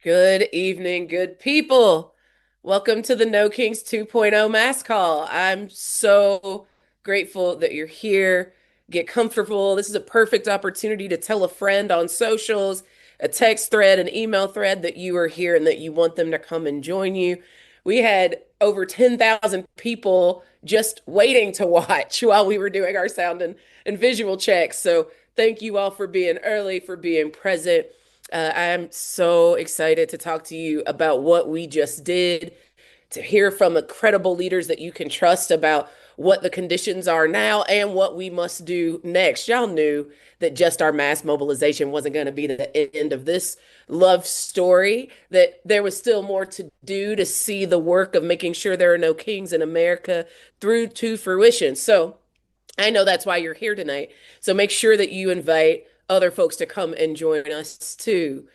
Good evening, good people. Welcome to the No Kings 2.0 Mass Call. I'm so grateful that you're here. Get comfortable. This is a perfect opportunity to tell a friend on socials, a text thread, an email thread that you are here and that you want them to come and join you. We had over 10,000 people just waiting to watch while we were doing our sound and visual checks. So thank you all for being early, for being present. I'm so excited to talk to you about what we just did, to hear from credible leaders that you can trust about what the conditions are now and what we must do next. Y'all knew that just our mass mobilization wasn't going to be the end of this love story, that there was still more to do to see the work of making sure there are no kings in America through to fruition. So I know that's why you're here tonight. So make sure that you invite other folks to come and join us too.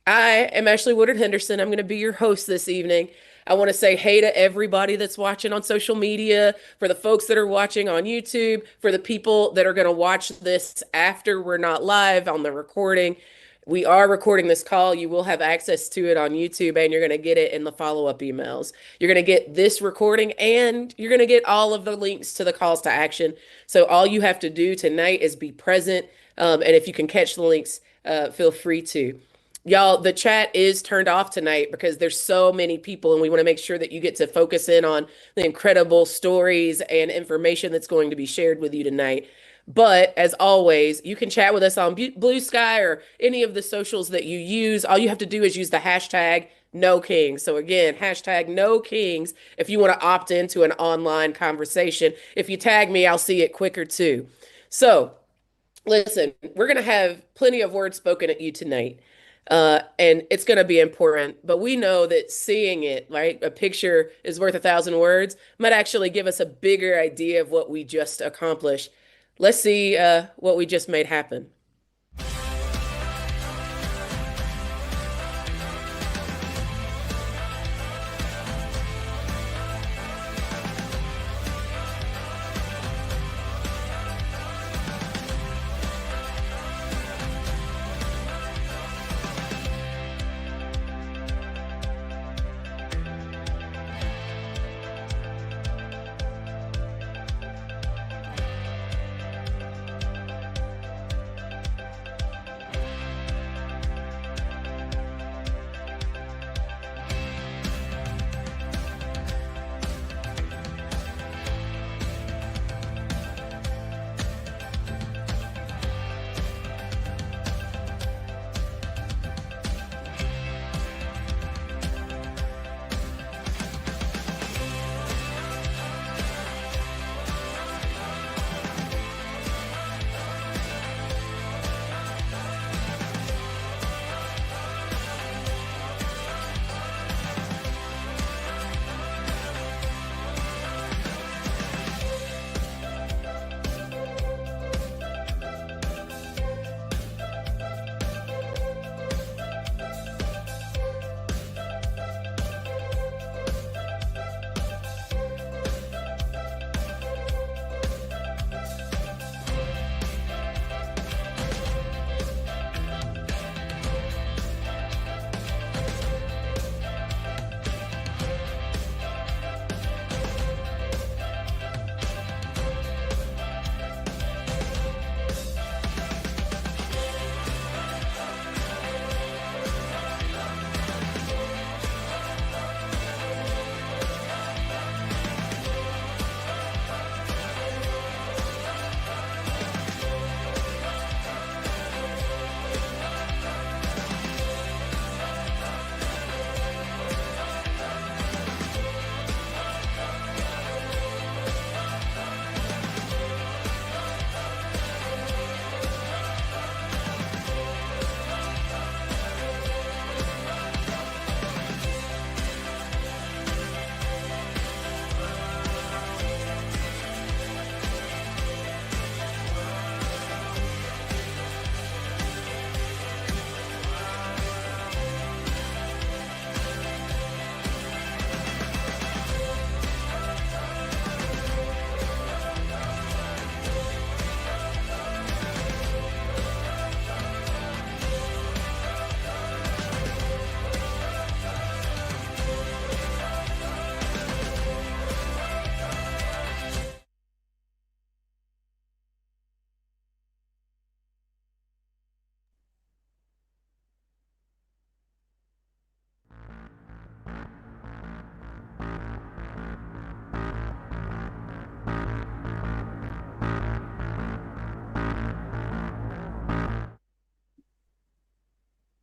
I am Ashley Woodard Henderson. I'm going to be your host this evening. I want to say hey to everybody that's watching on social media, for the folks that are watching on YouTube, for the people that are going to watch this after we're not live on the recording. We are recording this call. You will have access to it on YouTube and you're going to get it in the follow-up emails. You're going to get this recording and you're going to get all of the links to the calls to action. So all you have to do tonight is be present. And if you can catch the links, feel free to. Y'all, the chat is turned off tonight because there's so many people, and we want to make sure that you get to focus in on the incredible stories and information that's going to be shared with you tonight. But as always, you can chat with us on Blue Sky or any of the socials that you use. All you have to do is use the hashtag no kings. So again, hashtag no kings if you want to opt into an online conversation. If you tag me, I'll see it quicker too. So listen, we're going to have plenty of words spoken at you tonight. And it's going to be important. But we know that seeing it, right, a picture is worth 1,000 words, might actually give us a bigger idea of what we just accomplished. Let's see what we just made happen.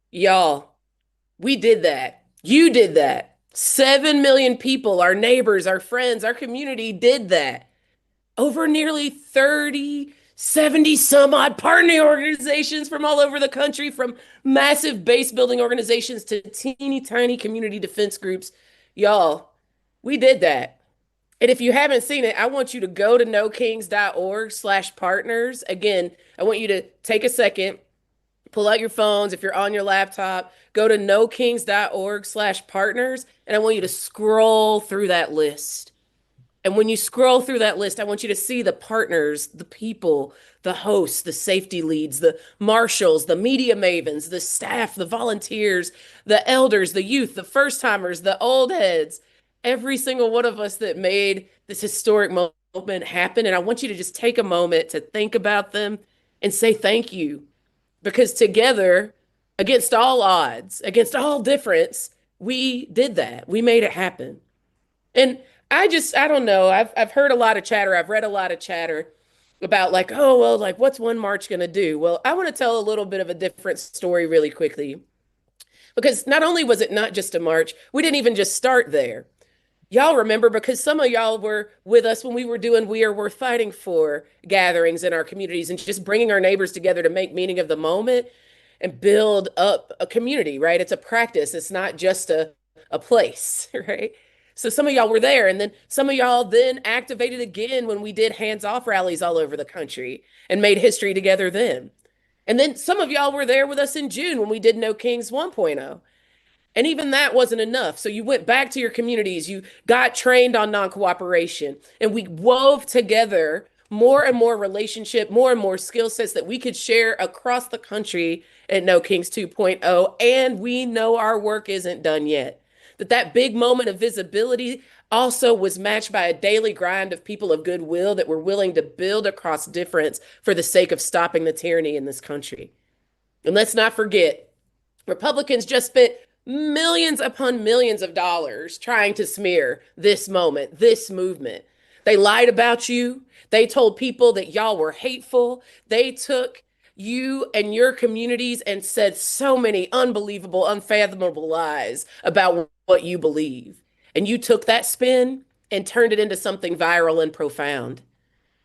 Y'all, we did that. You did that. 7 million people, our neighbors, our friends, our community did that. Over nearly 30, 70 some odd partner organizations from all over the country, from massive base building organizations to teeny tiny community defense groups. Y'all, we did that. And if you haven't seen it, I want you to go to nokings.org/partners. Again, I want you to take a second, pull out your phones. If you're on your laptop, go to nokings.org/partners. And I want you to scroll through that list. And when you scroll through that list, I want you to see the partners, the people, the hosts, the safety leads, the marshals, the media mavens, the staff, the volunteers, the elders, the youth, the first timers, the old heads, every single one of us that made this historic moment happen. And I want you to just take a moment to think about them and say thank you. Because together, against all odds, against all difference, we did that. We made it happen. And I don't know. I've heard a lot of chatter. I've read a lot of chatter about like, oh, well, like what's one march going to do? Well, I want to tell a little bit of a different story really quickly because not only was it not just a march, we didn't even just start there. Y'all remember because some of y'all were with us when we were doing We Are Worth Fighting For gatherings in our communities and just bringing our neighbors together to make meaning of the moment. and build up a community, right? It's a practice. It's not just a place, right? So some of y'all were there, and then some of y'all then activated again when we did hands-off rallies all over the country and made history together then. And then some of y'all were there with us in June when we did No Kings 1.0. And even that wasn't enough. So you went back to your communities, you got trained on non cooperation, and we wove together more and more relationship, more and more skill sets that we could share across the country at No Kings 2.0. And we know our work isn't done yet. That big moment of visibility also was matched by a daily grind of people of goodwill that were willing to build across difference for the sake of stopping the tyranny in this country. And let's not forget, Republicans just spent millions upon millions of dollars trying to smear this moment, this movement. They lied about you. They told people that y'all were hateful. They took you and your communities and said so many unbelievable, unfathomable lies about what you believe. And you took that spin and turned it into something viral and profound.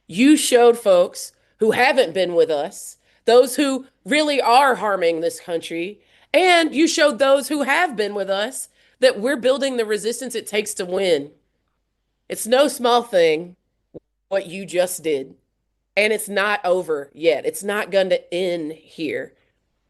You showed folks who haven't been with us, those who really are harming this country, and you showed those who have been with us that we're building the resistance it takes to win. It's no small thing what you just did, and it's not over yet. It's not going to end here.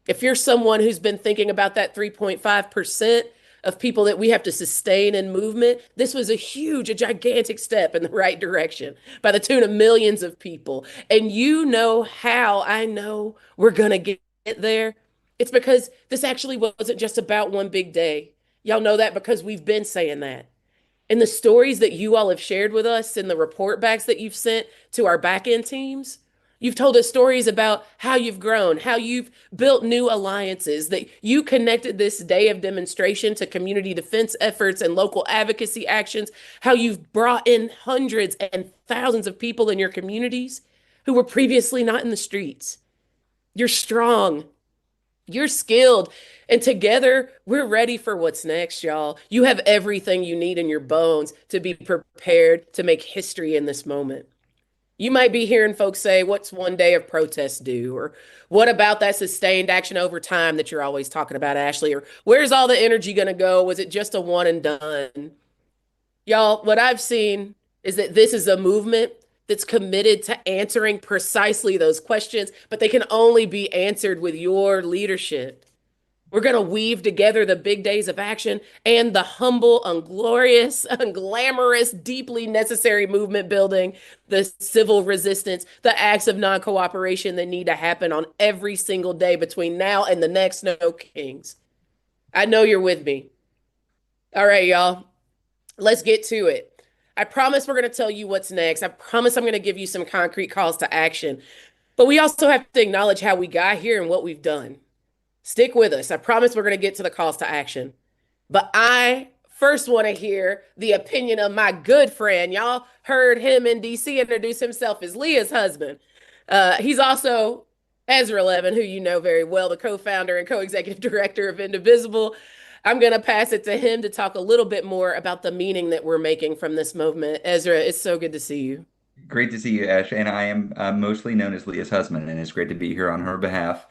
If you're someone who's been thinking about that 3.5% of people that we have to sustain in movement, this was a huge, a gigantic step in the right direction by the tune of millions of people. And you know how I know we're going to get there? It's because this actually wasn't just about one big day. Y'all know that because we've been saying that. And the stories that you all have shared with us and the report backs that you've sent to our back end teams, you've told us stories about how you've grown, how you've built new alliances, that you connected this day of demonstration to community defense efforts and local advocacy actions, how you've brought in hundreds and thousands of people in your communities who were previously not in the streets. You're strong. You're skilled. And together, we're ready for what's next, y'all. You have everything you need in your bones to be prepared to make history in this moment. You might be hearing folks say, what's one day of protest do? Or what about that sustained action over time that you're always talking about, Ashley? Or where's all the energy going to go? Was it just a one and done? Y'all, what I've seen is that this is a movement that's committed to answering precisely those questions, but they can only be answered with your leadership. We're going to weave together the big days of action and the humble, unglorious, unglamorous, deeply necessary movement building, the civil resistance, the acts of non cooperation that need to happen on every single day between now and the next No Kings. I know you're with me. All right, y'all, let's get to it. I promise we're going to tell you what's next. I promise I'm going to give you some concrete calls to action. But we also have to acknowledge how we got here and what we've done. Stick with us. I promise we're going to get to the calls to action. But I first want to hear the opinion of my good friend. Y'all heard him in DC introduce himself as Leah's husband. He's also Ezra Levin, who you know very well, the co-founder and co-executive director of Indivisible. I'm going to pass it to him to talk a little bit more about the meaning that we're making from this movement. Ezra, it's so good to see you. Great to see you, Ash. And I am mostly known as Leah's husband, and it's great to be here on her behalf.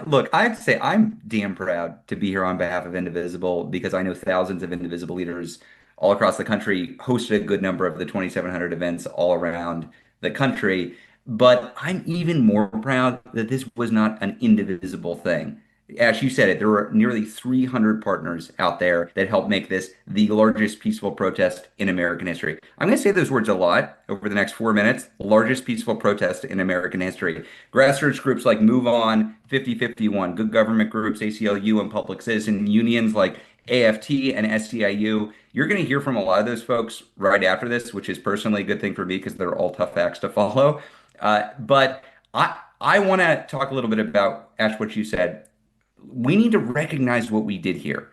Look, I have to say, I'm damn proud to be here on behalf of Indivisible because I know thousands of Indivisible leaders all across the country hosted a good number of the 2,700 events all around the country. But I'm even more proud that this was not an indivisible thing. As you said it, there were nearly 300 partners out there that helped make this the largest peaceful protest in American history. I'm going to say those words a lot over the next 4 minutes. Largest peaceful protest in American history. Grassroots groups like Move On, 5051, good government groups, ACLU and public citizen unions like AFT and STIU. You're going to hear from a lot of those folks right after this, which is personally a good thing for me because they're all tough acts to follow. But I want to talk a little bit about, Ash, what you said. We need to recognize what we did here.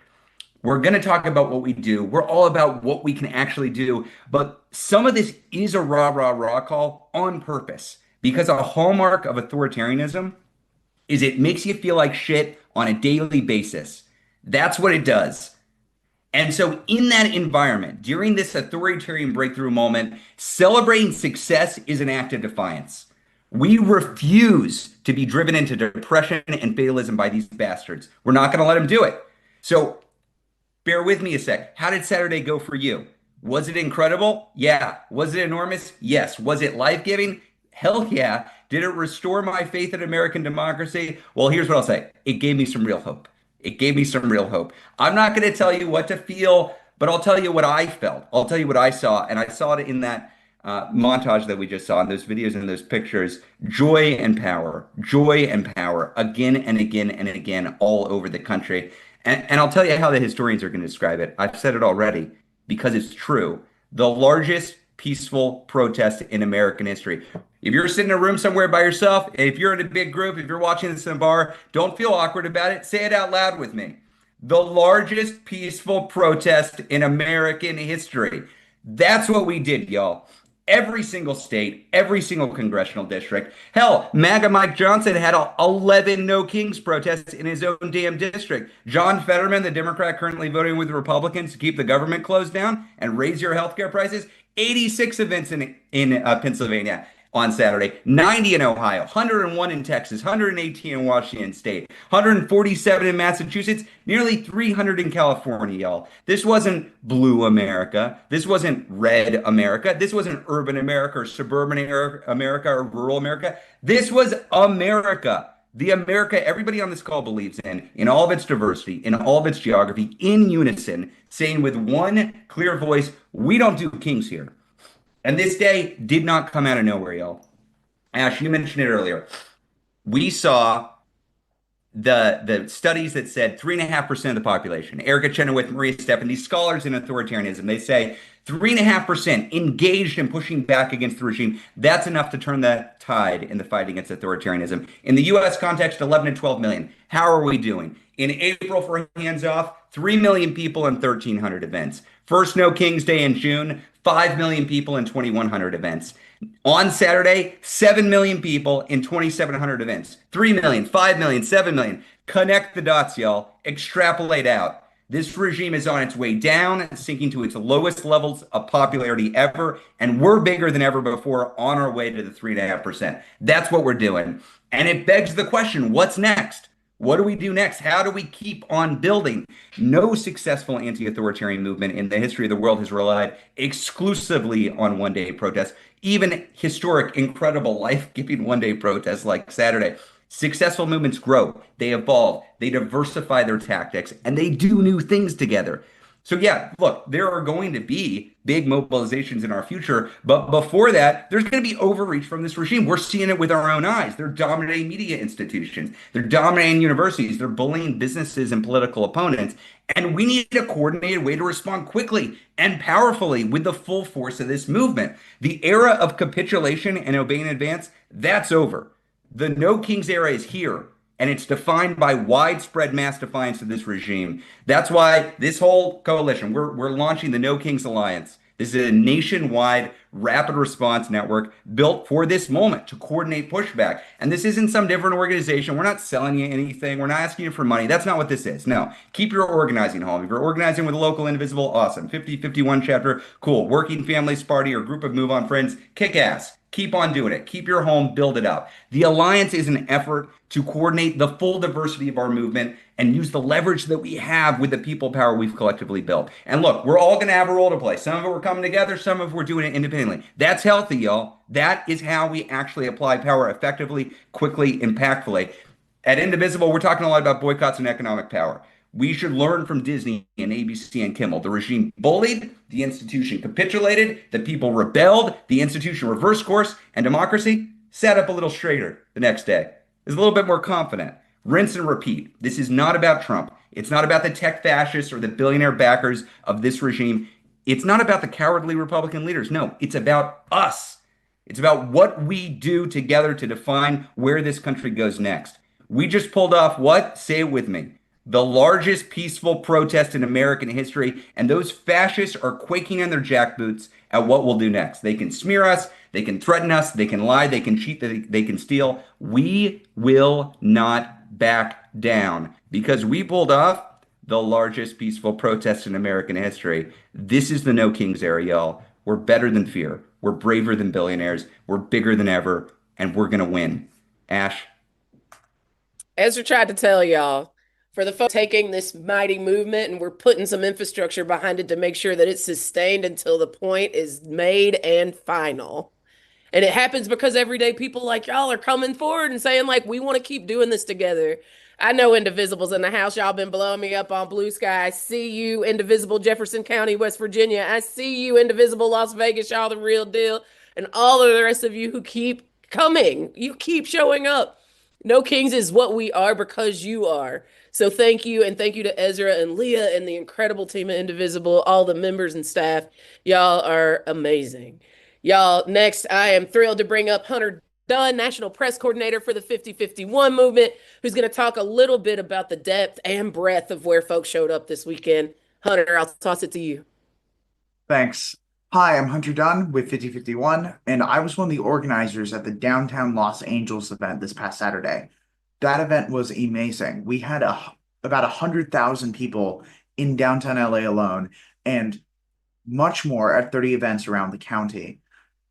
We're going to talk about what we do. We're all about what we can actually do. But some of this is a rah, rah, rah call on purpose because a hallmark of authoritarianism is it makes you feel like shit on a daily basis. That's what it does. And so, in that environment, during this authoritarian breakthrough moment, celebrating success is an act of defiance. We refuse to be driven into depression and fatalism by these bastards. We're not going to let them do it. So bear with me a sec. How did Saturday go for you? Was it incredible? Yeah. Was it enormous? Yes. Was it life-giving? Hell yeah. Did it restore my faith in American democracy? Well, here's what I'll say. It gave me some real hope. It gave me some real hope. I'm not going to tell you what to feel, but I'll tell you what I felt. I'll tell you what I saw. And I saw it in that montage that we just saw, in those videos and those pictures. Joy and power, again and again and again, all over the country. And I'll tell you how the historians are going to describe it. I've said it already because it's true. The largest peaceful protest in American history. If you're sitting in a room somewhere by yourself, if you're in a big group, if you're watching this in a bar, don't feel awkward about it. Say it out loud with me. The largest peaceful protest in American history. That's what we did, y'all. Every single state, every single congressional district. Hell, MAGA Mike Johnson had 11 No Kings protests in his own damn district. John Fetterman, the Democrat currently voting with the Republicans to keep the government closed down and raise your healthcare prices, 86 events in Pennsylvania on Saturday, 90 in Ohio, 101 in Texas, 118 in Washington State, 147 in Massachusetts, nearly 300 in California, y'all. This wasn't blue America. This wasn't red America. This wasn't urban America or suburban America or rural America. This was America. The America everybody on this call believes in all of its diversity, in all of its geography, in unison, saying with one clear voice, we don't do kings here. And this day did not come out of nowhere, y'all. Ash, you mentioned it earlier. We saw the studies that said 3.5% of the population, Erica Chenoweth, Maria Steffen, these scholars in authoritarianism, they say 3.5% engaged in pushing back against the regime. That's enough to turn the tide in the fight against authoritarianism. In the US context, 11 to 12 million. How are we doing? In April, for hands off, 3 million people in 1,300 events. First No Kings Day in June, 5 million people in 2,100 events. On Saturday, 7 million people in 2,700 events. 3 million, 5 million, 7 million. Connect the dots, y'all. Extrapolate out. This regime is on its way down, sinking to its lowest levels of popularity ever, and we're bigger than ever before on our way to the 3.5%. That's what we're doing. And it begs the question, what's next? What do we do next? How do we keep on building? No successful anti-authoritarian movement in the history of the world has relied exclusively on one-day protests, even historic, incredible, life-giving one-day protests like Saturday. Successful movements grow, they evolve, they diversify their tactics, and they do new things together. So yeah, look, there are going to be big mobilizations in our future, but before that, there's going to be overreach from this regime. We're seeing it with our own eyes. They're dominating media institutions, they're dominating universities, they're bullying businesses and political opponents, and we need a coordinated way to respond quickly and powerfully with the full force of this movement. The era of capitulation and obeying in advance, that's over. The No Kings era is here, and it's defined by widespread mass defiance of this regime. That's why this whole coalition, we're launching the No Kings Alliance. This is a nationwide rapid response network built for this moment to coordinate pushback. And this isn't some different organization. We're not selling you anything. We're not asking you for money. That's not what this is. No, keep your organizing home. If you're organizing with a local Indivisible, awesome. 5051 chapter, cool. Working Families Party or group of Move On Friends, kick ass. Keep on doing it. Keep your home, build it up. The alliance is an effort to coordinate the full diversity of our movement and use the leverage that we have with the people power we've collectively built. And look, we're all going to have a role to play. Some of it we're coming together, some of it we're doing it independently. That's healthy, y'all. That is how we actually apply power effectively, quickly, impactfully. At Indivisible, we're talking a lot about boycotts and economic power. We should learn from Disney and ABC and Kimmel. The regime bullied, the institution capitulated, the people rebelled, the institution reversed course, and democracy sat up a little straighter the next day. Is a little bit more confident. Rinse and repeat. This is not about Trump. It's not about the tech fascists or the billionaire backers of this regime. It's not about the cowardly Republican leaders. No, it's about us. It's about what we do together to define where this country goes next. We just pulled off what? Say it with me. The largest peaceful protest in American history, and those fascists are quaking in their jackboots at what we'll do next. They can smear us, they can threaten us, they can lie, they can cheat, they can steal. We will not back down because we pulled off the largest peaceful protest in American history. This is the No Kings era, y'all. We're better than fear. We're braver than billionaires. We're bigger than ever. and we're going to win. Ash, Ezra tried to tell y'all, for the folks taking this mighty movement and we're putting some infrastructure behind it to make sure that it's sustained until the point is made and final. And it happens because everyday people like y'all are coming forward and saying, like, we want to keep doing this together. I know Indivisible's in the house. Y'all been blowing me up on Blue Sky. I see you, Indivisible, Jefferson County, West Virginia. I see you, Indivisible, Las Vegas. Y'all the real deal. And all of the rest of you who keep coming. You keep showing up. No Kings is what we are because you are. So thank you, and thank you to Ezra and Leah and the incredible team of Indivisible, all the members and staff. Y'all are amazing. Y'all, next, I am thrilled to bring up Hunter Dunn, National Press Coordinator for the 5051 movement, who's going to talk a little bit about the depth and breadth of where folks showed up this weekend. Hunter, I'll toss it to you. Thanks. Hi, I'm Hunter Dunn with 5051, and I was one of the organizers at the downtown Los Angeles event this past Saturday. That event was amazing. We had about 100,000 people in downtown LA alone, and much more at 30 events around the county,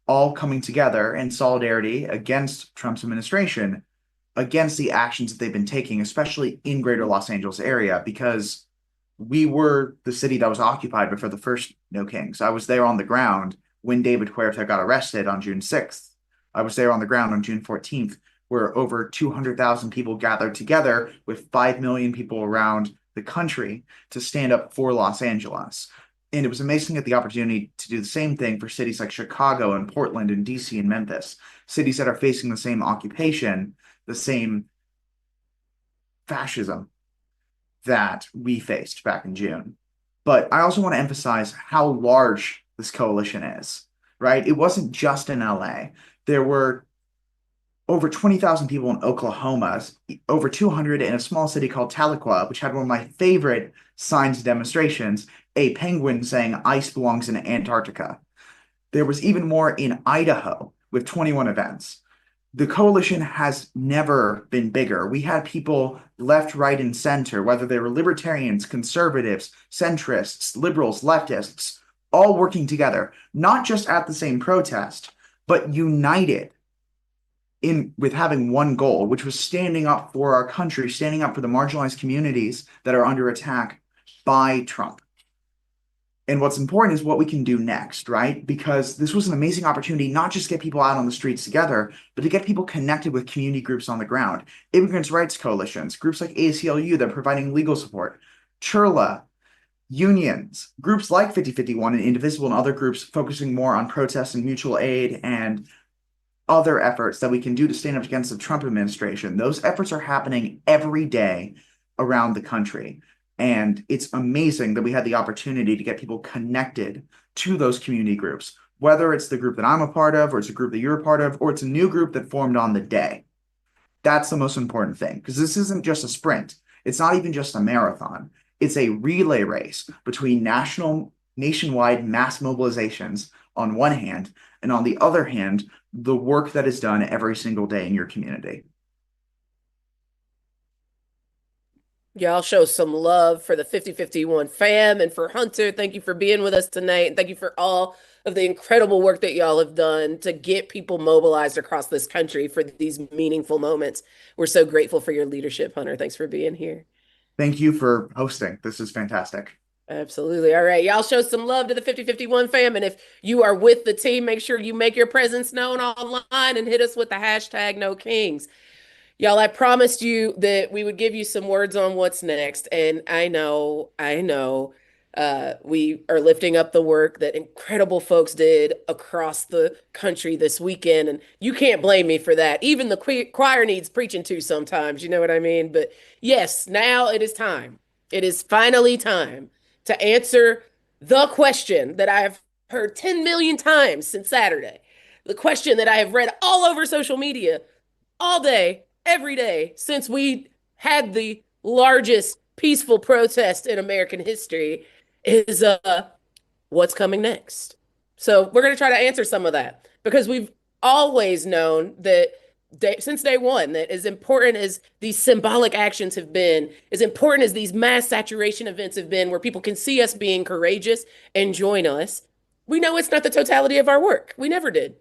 all coming together in solidarity against Trump's administration, against the actions that they've been taking, especially in greater Los Angeles area, because we were the city that was occupied before the first No Kings. I was there on the ground when David Huerta got arrested on June 6th. I was there on the ground on June 14th, where over 200,000 people gathered together with 5 million people around the country to stand up for Los Angeles. And it was amazing to get the opportunity to do the same thing for cities like Chicago and Portland and DC and Memphis, cities that are facing the same occupation, the same fascism that we faced back in June. But I also want to emphasize how large this coalition is, right? It wasn't just in LA. There were over 20,000 people in Oklahoma, over 200 in a small city called Tahlequah, which had one of my favorite signs and demonstrations, a penguin saying ice belongs in Antarctica. There was even more in Idaho with 21 events. The coalition has never been bigger. We had people left, right, and center, whether they were libertarians, conservatives, centrists, liberals, leftists, all working together, not just at the same protest, but united in with having one goal, which was standing up for our country, standing up for the marginalized communities that are under attack by Trump. And what's important is what we can do next, right? Because this was an amazing opportunity, not just to get people out on the streets together, but to get people connected with community groups on the ground, immigrants' rights coalitions, groups like ACLU that are providing legal support, Churla, unions, groups like 5051 and Indivisible and other groups focusing more on protests and mutual aid and other efforts that we can do to stand up against the Trump administration. Those efforts are happening every day around the country. And it's amazing that we had the opportunity to get people connected to those community groups, whether it's the group that I'm a part of, or it's a group that you're a part of, or it's a new group that formed on the day. That's the most important thing, because this isn't just a sprint. It's not even just a marathon. It's a relay race between nationwide mass mobilizations on one hand, and on the other hand, the work that is done every single day in your community. Y'all show some love for the 5051 fam and for Hunter. Thank you for being with us tonight. And thank you for all of the incredible work that y'all have done to get people mobilized across this country for these meaningful moments. We're so grateful for your leadership, Hunter. Thanks for being here. Thank you for hosting. This is fantastic. Absolutely. All right. Y'all show some love to the 5051 fam. And if you are with the team, make sure you make your presence known online and hit us with the hashtag No Kings. Y'all, I promised you that we would give you some words on what's next. And we are lifting up the work that incredible folks did across the country this weekend. And you can't blame me for that. Even the choir needs preaching to sometimes, you know what I mean? But yes, now it is time. It is finally time to answer the question that I have heard 10 million times since Saturday. The question that I have read all over social media all day, every day since we had the largest peaceful protest in American history is what's coming next. So we're going to try to answer some of that because we've always known that since day one, that as important as these symbolic actions have been, as important as these mass saturation events have been, where people can see us being courageous and join us, we know it's not the totality of our work. We never did.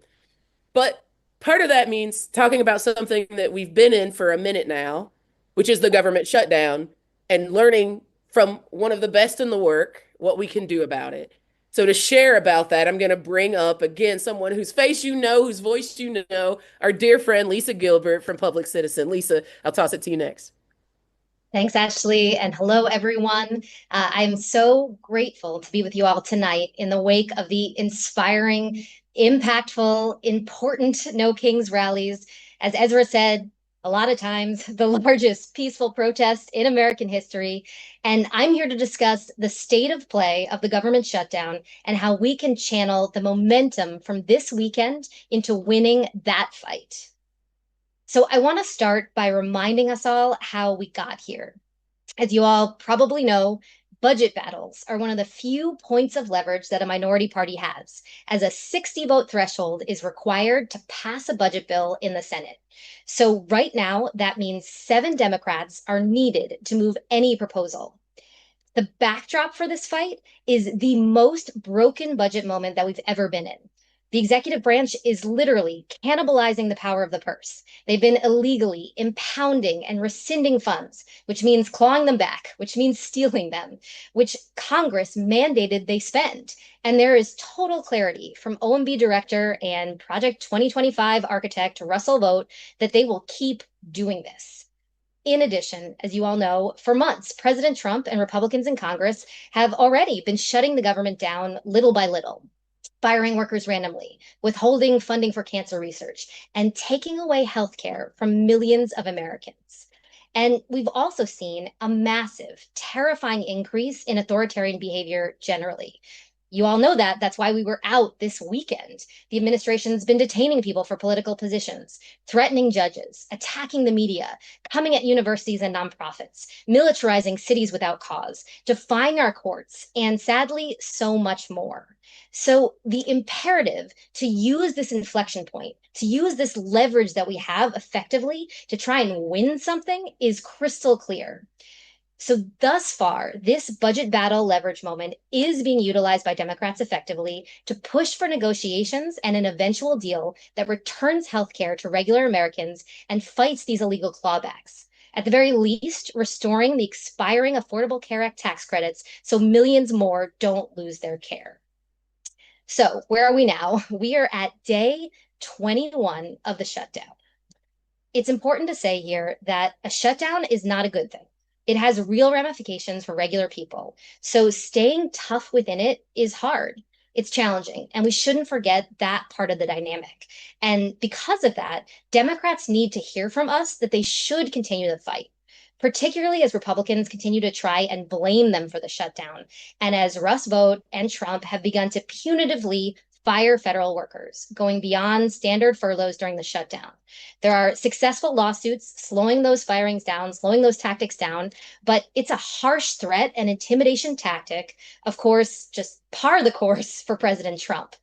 But part of that means talking about something that we've been in for a minute now, which is the government shutdown, and learning from one of the best in the work what we can do about it. So, to share about that, I'm going to bring up again someone whose face you know, whose voice you know, our dear friend Lisa Gilbert from Public Citizen. Lisa, I'll toss it to you next. Thanks, Ashley, and hello, everyone. I'm so grateful to be with you all tonight in the wake of the inspiring, impactful, important No Kings rallies. As Ezra said, a lot of times the largest peaceful protest in American history. And I'm here to discuss the state of play of the government shutdown and how we can channel the momentum from this weekend into winning that fight. So I want to start by reminding us all how we got here. As you all probably know, budget battles are one of the few points of leverage that a minority party has, as a 60 vote threshold is required to pass a budget bill in the Senate. So, right now, that means 7 Democrats are needed to move any proposal. The backdrop for this fight is the most broken budget moment that we've ever been in. The executive branch is literally cannibalizing the power of the purse. They've been illegally impounding and rescinding funds, which means clawing them back, which means stealing them, which Congress mandated they spend. And there is total clarity from OMB director and Project 2025 architect Russell Vogt that they will keep doing this. In addition, as you all know, for months, President Trump and Republicans in Congress have already been shutting the government down little by little, firing workers randomly, withholding funding for cancer research, and taking away health care from millions of Americans. And we've also seen a massive, terrifying increase in authoritarian behavior generally. You all know that. That's why we were out this weekend. The administration's been detaining people for political positions, threatening judges, attacking the media, coming at universities and nonprofits, militarizing cities without cause, defying our courts, and sadly, so much more. So, the imperative to use this inflection point, to use this leverage that we have effectively to try and win something is crystal clear. So, thus far, this budget battle leverage moment is being utilized by Democrats effectively to push for negotiations and an eventual deal that returns healthcare to regular Americans and fights these illegal clawbacks. At the very least, restoring the expiring Affordable Care Act tax credits so millions more don't lose their care. So, where are we now? We are at day 21 of the shutdown. It's important to say here that a shutdown is not a good thing. It has real ramifications for regular people. So staying tough within it is hard. It's challenging, and we shouldn't forget that part of the dynamic. And because of that, Democrats need to hear from us that they should continue the fight, particularly as Republicans continue to try and blame them for the shutdown, and as Russ Vogt and Trump have begun to punitively fire federal workers, going beyond standard furloughs during the shutdown. There are successful lawsuits slowing those firings down, slowing those tactics down, but it's a harsh threat and intimidation tactic, of course, just par of the course for President Trump.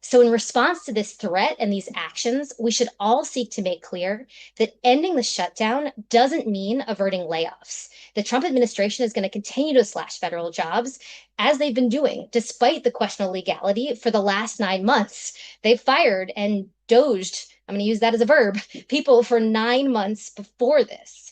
So, in response to this threat and these actions, we should all seek to make clear that ending the shutdown doesn't mean averting layoffs. The Trump administration is going to continue to slash federal jobs as they've been doing, despite the questionable legality for the last 9 months. They've fired and doged, I'm going to use that as a verb, people for 9 months before this.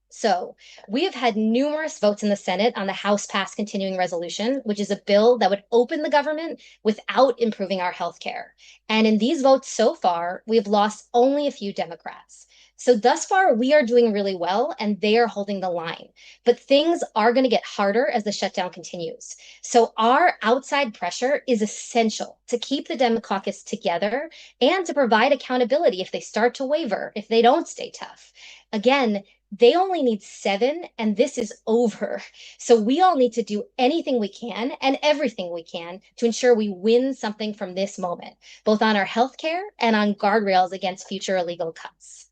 So, we have had numerous votes in the Senate on the House passed continuing resolution, which is a bill that would open the government without improving our health care. And in these votes so far, we have lost only a few Democrats. So, thus far, we are doing really well and they are holding the line. But things are going to get harder as the shutdown continues. So, our outside pressure is essential to keep the Dem caucus together and to provide accountability if they start to waver, if they don't stay tough. Again, they only need 7, and this is over. So we all need to do anything we can and everything we can to ensure we win something from this moment, both on our healthcare and on guardrails against future illegal cuts.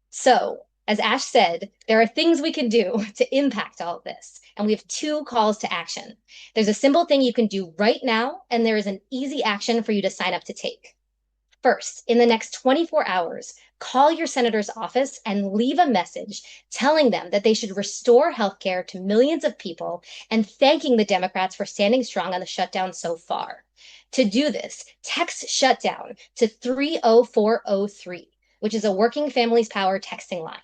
So, as Ash said, there are things we can do to impact all of this. And we have 2 calls to action. There's a simple thing you can do right now, and there is an easy action for you to sign up to take. First, in the next 24 hours, call your senator's office and leave a message telling them that they should restore healthcare to millions of people and thanking the Democrats for standing strong on the shutdown so far. To do this, text shutdown to 30403, which is a Working Families Power texting line.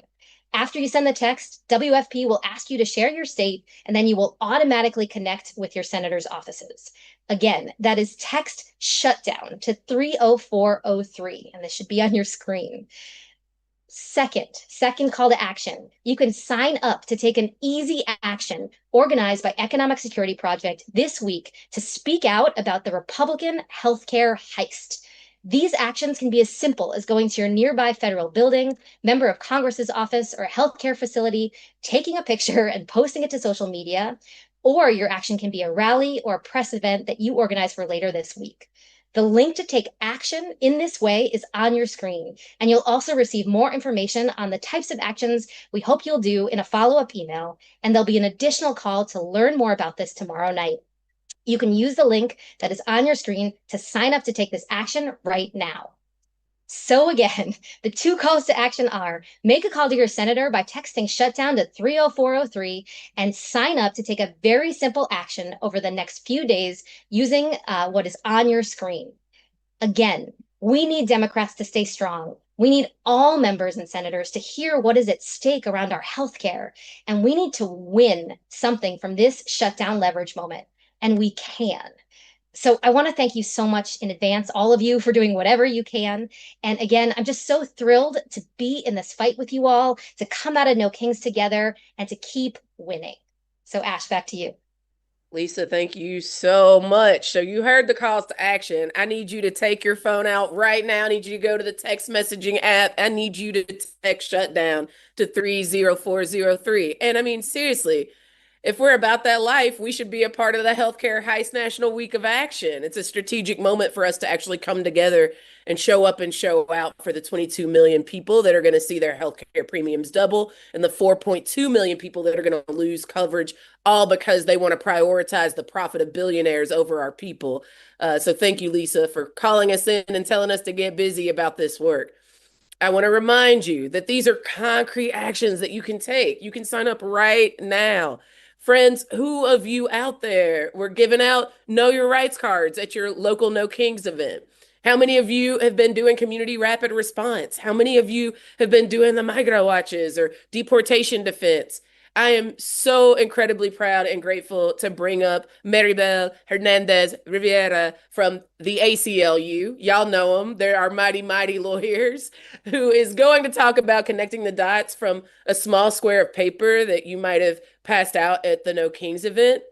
After you send the text, WFP will ask you to share your state, and then you will automatically connect with your senator's offices. Again, that is text shutdown to 30403, and this should be on your screen. Second call to action. You can sign up to take an easy action organized by Economic Security Project this week to speak out about the Republican healthcare heist. These actions can be as simple as going to your nearby federal building, member of Congress's office, or a healthcare facility, taking a picture and posting it to social media, or your action can be a rally or a press event that you organize for later this week. The link to take action in this way is on your screen, and you'll also receive more information on the types of actions we hope you'll do in a follow-up email, and there'll be an additional call to learn more about this tomorrow night. You can use the link that is on your screen to sign up to take this action right now. So again, the two calls to action are make a call to your senator by texting shutdown to 30403 and sign up to take a very simple action over the next few days using what is on your screen. Again, we need Democrats to stay strong. We need all members and senators to hear what is at stake around our healthcare. And we need to win something from this shutdown leverage moment. And we can. So I want to thank you so much in advance, all of you, for doing whatever you can. And again, I'm just so thrilled to be in this fight with you all, to come out of No Kings together, and to keep winning. So Ash, back to you. Lisa, thank you so much. So you heard the calls to action. I need you to take your phone out right now. I need you to go to the text messaging app. I need you to text shutdown to 30403. And I mean, seriously, if we're about that life, we should be a part of the Healthcare Heist National Week of Action. It's a strategic moment for us to actually come together and show up and show out for the 22 million people that are going to see their healthcare premiums double and the 4.2 million people that are going to lose coverage, all because they want to prioritize the profit of billionaires over our people. So thank you, Lisa, for calling us in and telling us to get busy about this work. I want to remind you that these are concrete actions that you can take. You can sign up right now. Friends, who of you out there were giving out Know Your Rights cards at your local No Kings event? How many of you have been doing community rapid response? How many of you have been doing the migrant watches or deportation defense? I am so incredibly proud and grateful to bring up Maribel Hernandez Rivera from the ACLU. Y'all know them. They're our mighty, mighty lawyers who is going to talk about connecting the dots from a small square of paper that you might have passed out at the No Kings event,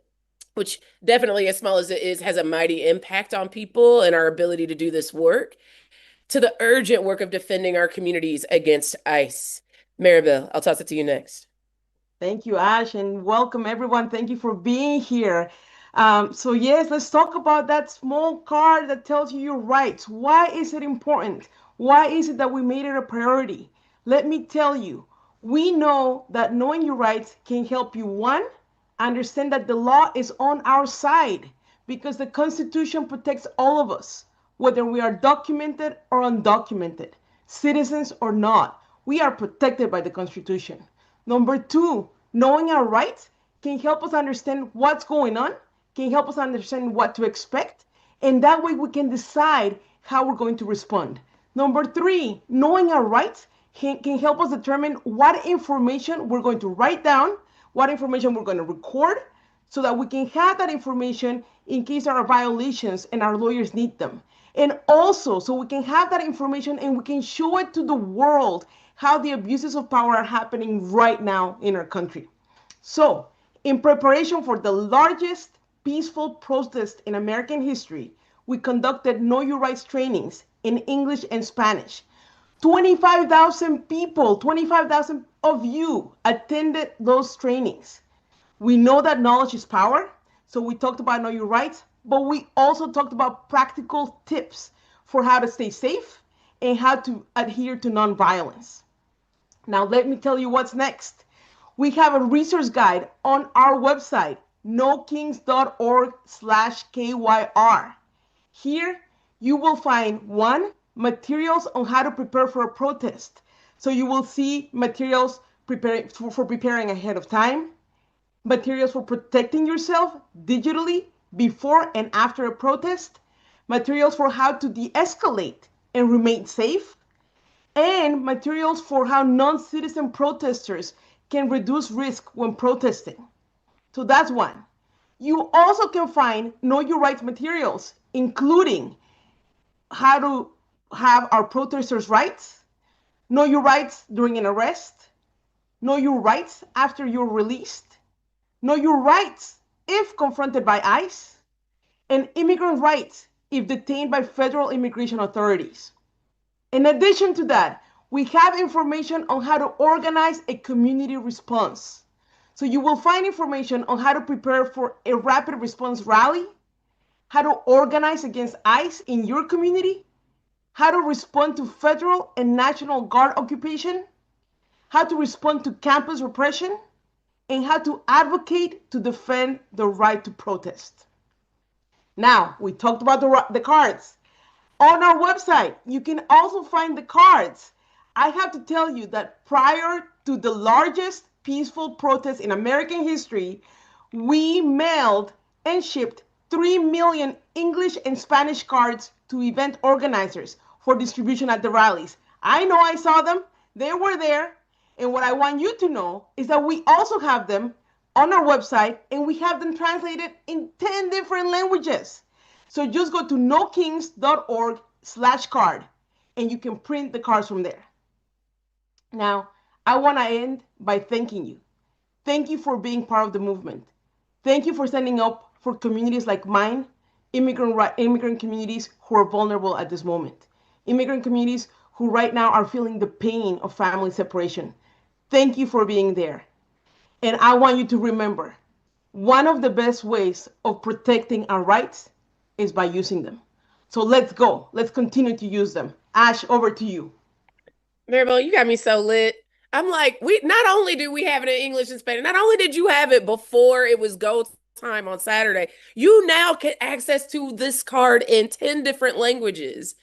which definitely, as small as it is, has a mighty impact on people and our ability to do this work, to the urgent work of defending our communities against ICE. Maribel, I'll toss it to you next. Thank you, Ash, and welcome everyone. Thank you for being here. So yes, let's talk about that small card that tells you your rights. Why is it important? Why is it that we made it a priority? Let me tell you, we know that knowing your rights can help you, one, understand that the law is on our side because the Constitution protects all of us, whether we are documented or undocumented, citizens or not. We are protected by the Constitution. Number two, knowing our rights can help us understand what's going on, can help us understand what to expect, and that way we can decide how we're going to respond. Number three, knowing our rights can help us determine what information we're going to write down, what information we're going to record, so that we can have that information in case there are violations and our lawyers need them. And also, so we can have that information and we can show it to the world how the abuses of power are happening right now in our country. So, in preparation for the largest peaceful protest in American history, we conducted Know Your Rights trainings in English and Spanish. 25,000 people, 25,000 of you attended those trainings. We know that knowledge is power, so we talked about Know Your Rights, but we also talked about practical tips for how to stay safe and how to adhere to nonviolence. Now, let me tell you what's next. We have a resource guide on our website, nokings.org/KYR. Here, you will find one, materials on how to prepare for a protest. So you will see materials for preparing ahead of time, materials for protecting yourself digitally before and after a protest, materials for how to de escalate and remain safe, and materials for how non citizen protesters can reduce risk when protesting. So that's one. You also can find Know Your Rights materials, including how to have our protesters' rights, know your rights during an arrest, know your rights after you're released, know your rights if confronted by ICE, and immigrant rights if detained by federal immigration authorities. In addition to that, we have information on how to organize a community response. So you will find information on how to prepare for a rapid response rally, how to organize against ICE in your community, how to respond to federal and National Guard occupation, how to respond to campus repression, and how to advocate to defend the right to protest. Now, we talked about the cards. On our website, you can also find the cards. I have to tell you that prior to the largest peaceful protest in American history, we mailed and shipped 3 million English and Spanish cards to event organizers for distribution at the rallies. I know I saw them, they were there. And what I want you to know is that we also have them on our website and we have them translated in 10 different languages. So just go to nokings.org/card and you can print the cards from there. Now, I want to end by thanking you. Thank you for being part of the movement. Thank you for standing up for communities like mine, immigrant communities who are vulnerable at this moment, immigrant communities who right now are feeling the pain of family separation. Thank you for being there. And I want you to remember, one of the best ways of protecting our rights is by using them. So let's go. Let's continue to use them. Ash, over to you. Maribel, you got me so lit. I'm like, we not only do we have it in English and Spanish, not only did you have it before it was go time on Saturday, you now get access to this card in 10 different languages.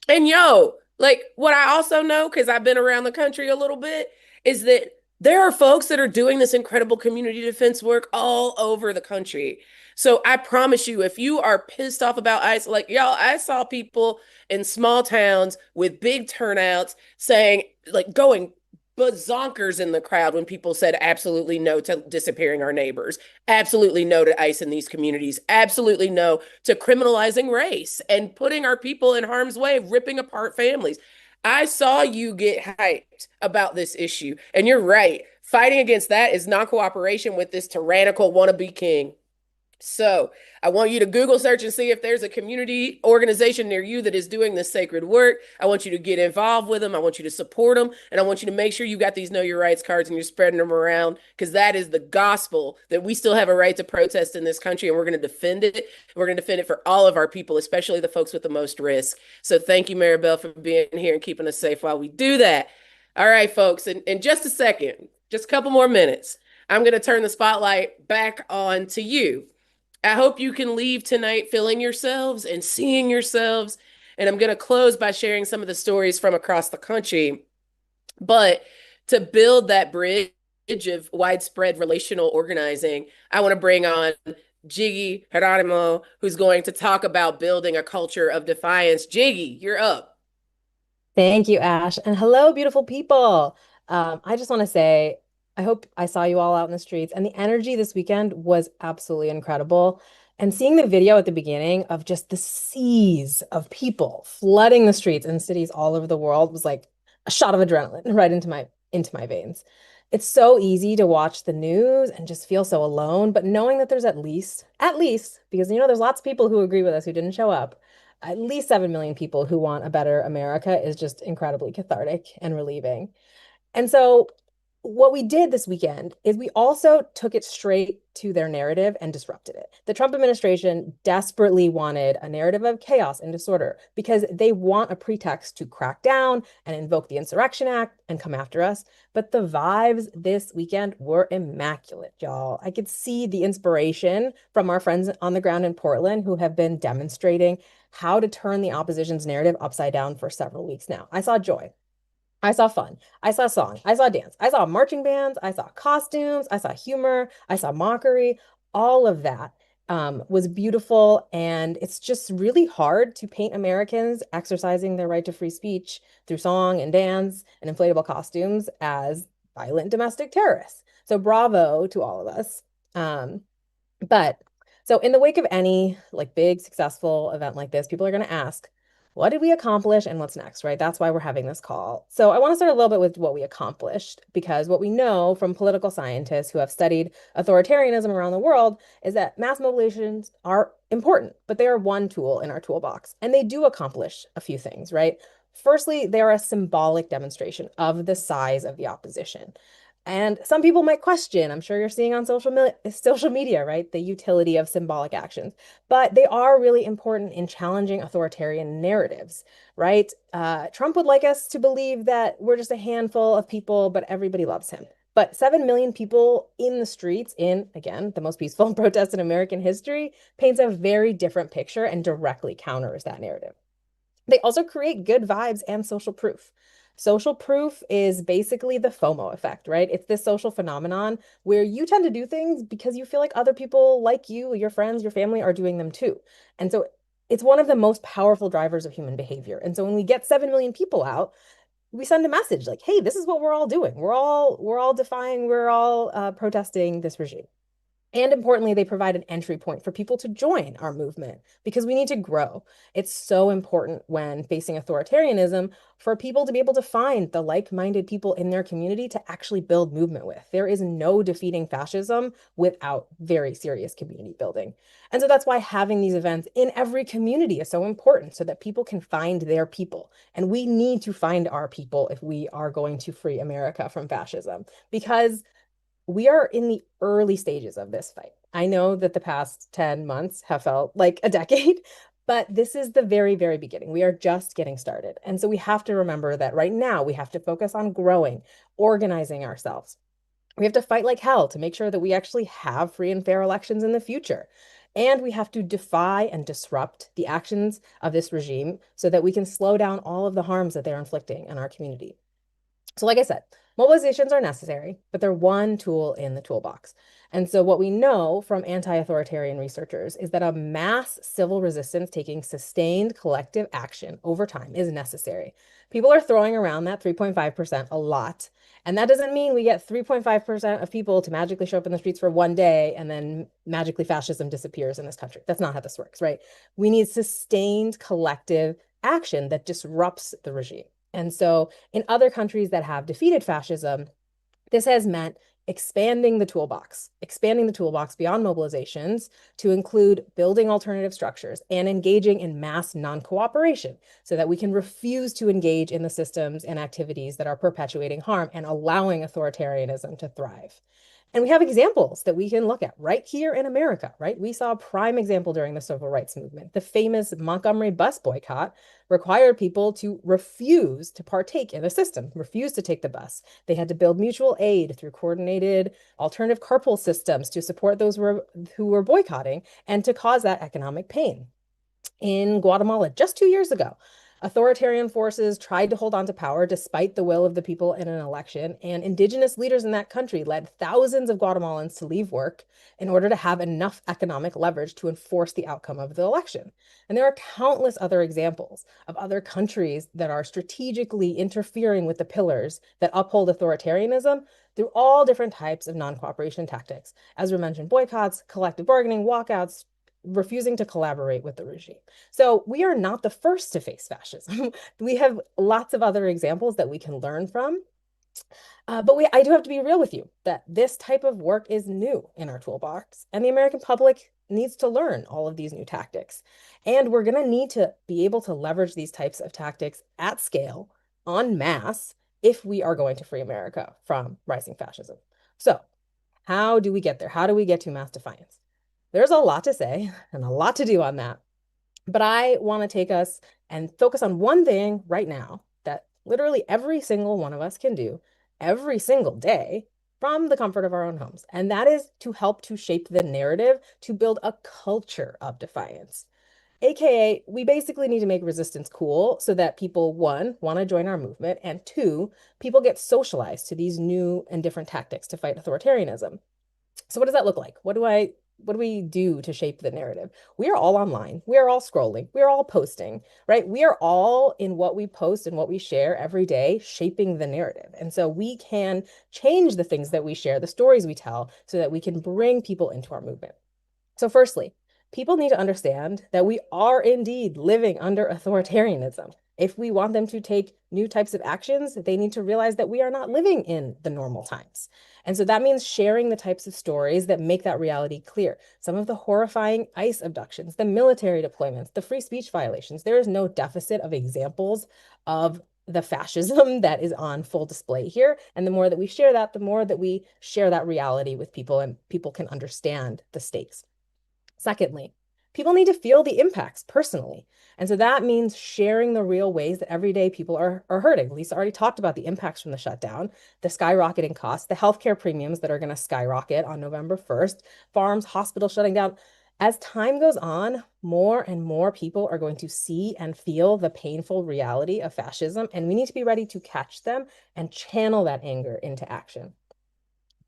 And yo, like what I also know, because I've been around the country a little bit, is that there are folks that are doing this incredible community defense work all over the country. So I promise you, if you are pissed off about ICE, like y'all, I saw people in small towns with big turnouts saying, like, going bazonkers in the crowd when people said absolutely no to disappearing our neighbors, absolutely no to ICE in these communities, absolutely no to criminalizing race and putting our people in harm's way, ripping apart families. I saw you get hyped about this issue, and you're right. Fighting against that is non cooperation with this tyrannical wannabe king. So I want you to Google search and see if there's a community organization near you that is doing this sacred work. I want you to get involved with them. I want you to support them. And I want you to make sure you got these Know Your Rights cards and you're spreading them around because that is the gospel that we still have a right to protest in this country and we're going to defend it. We're going to defend it for all of our people, especially the folks with the most risk. So thank you, Maribel, for being here and keeping us safe while we do that. All right, folks, in just a second, just a couple more minutes, I'm going to turn the spotlight back on to you. I hope you can leave tonight feeling yourselves and seeing yourselves. And I'm going to close by sharing some of the stories from across the country. But to build that bridge of widespread relational organizing, I want to bring on Jiggy Geronimo, who's going to talk about building a culture of defiance. Jiggy, you're up. Thank you, Ash. And hello, beautiful people. I just want to say, I hope I saw you all out in the streets, and the energy this weekend was absolutely incredible. And seeing the video at the beginning of just the seas of people flooding the streets in cities all over the world was like a shot of adrenaline right into my veins. It's so easy to watch the news and just feel so alone, but knowing that there's at least, because there's lots of people who agree with us who didn't show up, at least 7 million people who want a better America is just incredibly cathartic and relieving. And so what we did this weekend is we also took it straight to their narrative and disrupted it. The Trump administration desperately wanted a narrative of chaos and disorder because they want a pretext to crack down and invoke the Insurrection Act and come after us. But the vibes this weekend were immaculate, y'all. I could see the inspiration from our friends on the ground in Portland who have been demonstrating how to turn the opposition's narrative upside down for several weeks now. I saw joy. I saw fun. I saw song. I saw dance. I saw marching bands. I saw costumes. I saw humor. I saw mockery. All of that was beautiful. And it's just really hard to paint Americans exercising their right to free speech through song and dance and inflatable costumes as violent domestic terrorists. So bravo to all of us. Um, but so in the wake of any like big successful event like this, people are going to ask, what did we accomplish and what's next, right? That's why we're having this call. So I want to start a little bit with what we accomplished because what we know from political scientists who have studied authoritarianism around the world is that mass mobilizations are important, but they are one tool in our toolbox and they do accomplish a few things, right? Firstly, they are a symbolic demonstration of the size of the opposition. And some people might question, I'm sure you're seeing on social media, right, the utility of symbolic actions, but they are really important in challenging authoritarian narratives, right? Trump would like us to believe that we're just a handful of people, but everybody loves him. But 7 million people in the streets in, again, the most peaceful protest in American history paints a very different picture and directly counters that narrative. They also create good vibes and social proof. Social proof is basically the FOMO effect, right? It's this social phenomenon where you tend to do things because you feel like other people like you, your friends, your family are doing them too. And so it's one of the most powerful drivers of human behavior. And so when we get 7 million people out, we send a message like, hey, this is what we're all doing. We're all defying, we're all protesting this regime. And importantly, they provide an entry point for people to join our movement because we need to grow. It's so important when facing authoritarianism for people to be able to find the like-minded people in their community to actually build movement with. There is no defeating fascism without very serious community building. And so that's why having these events in every community is so important so that people can find their people. And we need to find our people if we are going to free America from fascism because we are in the early stages of this fight. I know that the past 10 months have felt like a decade, but this is the very, very beginning. We are just getting started. And so we have to remember that right now we have to focus on growing, organizing ourselves. We have to fight like hell to make sure that we actually have free and fair elections in the future. And we have to defy and disrupt the actions of this regime so that we can slow down all of the harms that they're inflicting on our community. So, like I said, mobilizations are necessary, but they're one tool in the toolbox. And so, what we know from anti-authoritarian researchers is that a mass civil resistance taking sustained collective action over time is necessary. People are throwing around that 3.5% a lot. And that doesn't mean we get 3.5% of people to magically show up in the streets for one day and then magically fascism disappears in this country. That's not how this works, right? We need sustained collective action that disrupts the regime. And so, in other countries that have defeated fascism, this has meant expanding the toolbox beyond mobilizations to include building alternative structures and engaging in mass non-cooperation so that we can refuse to engage in the systems and activities that are perpetuating harm and allowing authoritarianism to thrive. And we have examples that we can look at right here in America, right? We saw a prime example during the civil rights movement. The famous Montgomery bus boycott required people to refuse to partake in the system, refuse to take the bus. They had to build mutual aid through coordinated alternative carpool systems to support those who were boycotting and to cause that economic pain. In Guatemala, just 2 years ago, authoritarian forces tried to hold on to power despite the will of the people in an election, and indigenous leaders in that country led thousands of Guatemalans to leave work in order to have enough economic leverage to enforce the outcome of the election. And there are countless other examples of other countries that are strategically interfering with the pillars that uphold authoritarianism through all different types of non-cooperation tactics. As we mentioned, boycotts, collective bargaining, walkouts, refusing to collaborate with the regime. So we are not the first to face fascism. We have lots of other examples that we can learn from. But I do have to be real with you that this type of work is new in our toolbox, and the American public needs to learn all of these new tactics. And we're going to need to be able to leverage these types of tactics at scale, en masse, if we are going to free America from rising fascism. So, how do we get there? How do we get to mass defiance? There's a lot to say and a lot to do on that. But I want to take us and focus on one thing right now that literally every single one of us can do every single day from the comfort of our own homes. And that is to help to shape the narrative to build a culture of defiance. AKA, we basically need to make resistance cool so that people, one, want to join our movement, and two, people get socialized to these new and different tactics to fight authoritarianism. So what does that look like? What do we do to shape the narrative? We are all online. We are all scrolling. We are all posting, right? We are all in what we post and what we share every day, shaping the narrative. And so we can change the things that we share, the stories we tell, so that we can bring people into our movement. So, firstly, people need to understand that we are indeed living under authoritarianism. If we want them to take new types of actions, they need to realize that we are not living in the normal times. And so that means sharing the types of stories that make that reality clear. Some of the horrifying ICE abductions, the military deployments, the free speech violations, there is no deficit of examples of the fascism that is on full display here. And the more that we share that, the more that we share that reality with people and people can understand the stakes. Secondly, people need to feel the impacts personally. And so that means sharing the real ways that everyday people are hurting. Lisa already talked about the impacts from the shutdown, the skyrocketing costs, the healthcare premiums that are going to skyrocket on November 1st, farms, hospitals shutting down. As time goes on, more and more people are going to see and feel the painful reality of fascism, and we need to be ready to catch them and channel that anger into action.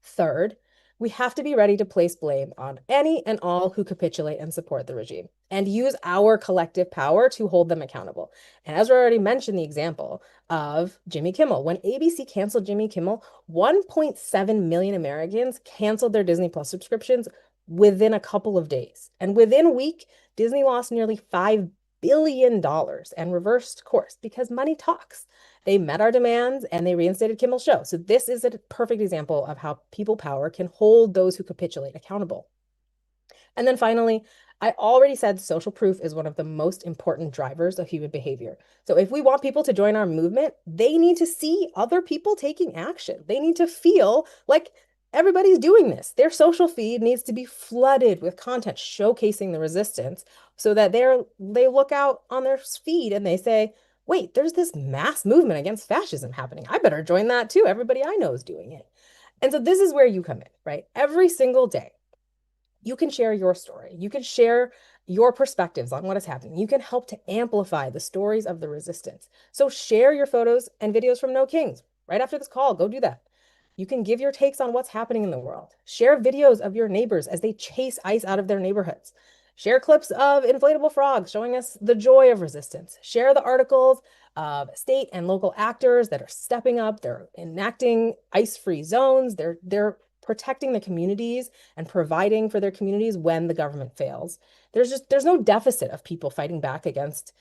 Third, we have to be ready to place blame on any and all who capitulate and support the regime and use our collective power to hold them accountable. And Ezra already mentioned the example of Jimmy Kimmel. When ABC canceled Jimmy Kimmel, 1.7 million Americans canceled their Disney Plus subscriptions within a couple of days. And within a week, Disney lost nearly $5 billion and reversed course because money talks. They met our demands and they reinstated Kimmel's show. So this is a perfect example of how people power can hold those who capitulate accountable. And then finally, I already said social proof is one of the most important drivers of human behavior. So if we want people to join our movement, they need to see other people taking action. They need to feel like everybody's doing this. Their social feed needs to be flooded with content showcasing the resistance so that they look out on their feed and they say, wait, there's this mass movement against fascism happening. I better join that too. Everybody I know is doing it. And so this is where you come in, right? Every single day, you can share your story. You can share your perspectives on what is happening. You can help to amplify the stories of the resistance. So share your photos and videos from No Kings. Right after this call, go do that. You can give your takes on what's happening in the world. Share videos of your neighbors as they chase ICE out of their neighborhoods. Share clips of inflatable frogs showing us the joy of resistance. Share the articles of state and local actors that are stepping up. They're enacting ICE-free zones. They're protecting the communities and providing for their communities when the government fails. There's no deficit of people fighting back against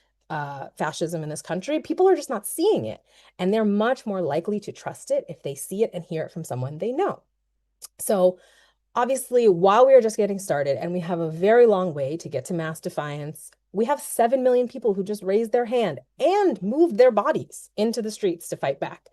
fascism in this country. People are just not seeing it. And they're much more likely to trust it if they see it and hear it from someone they know. So obviously, while we are just getting started and we have a very long way to get to mass defiance, we have 7 million people who just raised their hand and moved their bodies into the streets to fight back.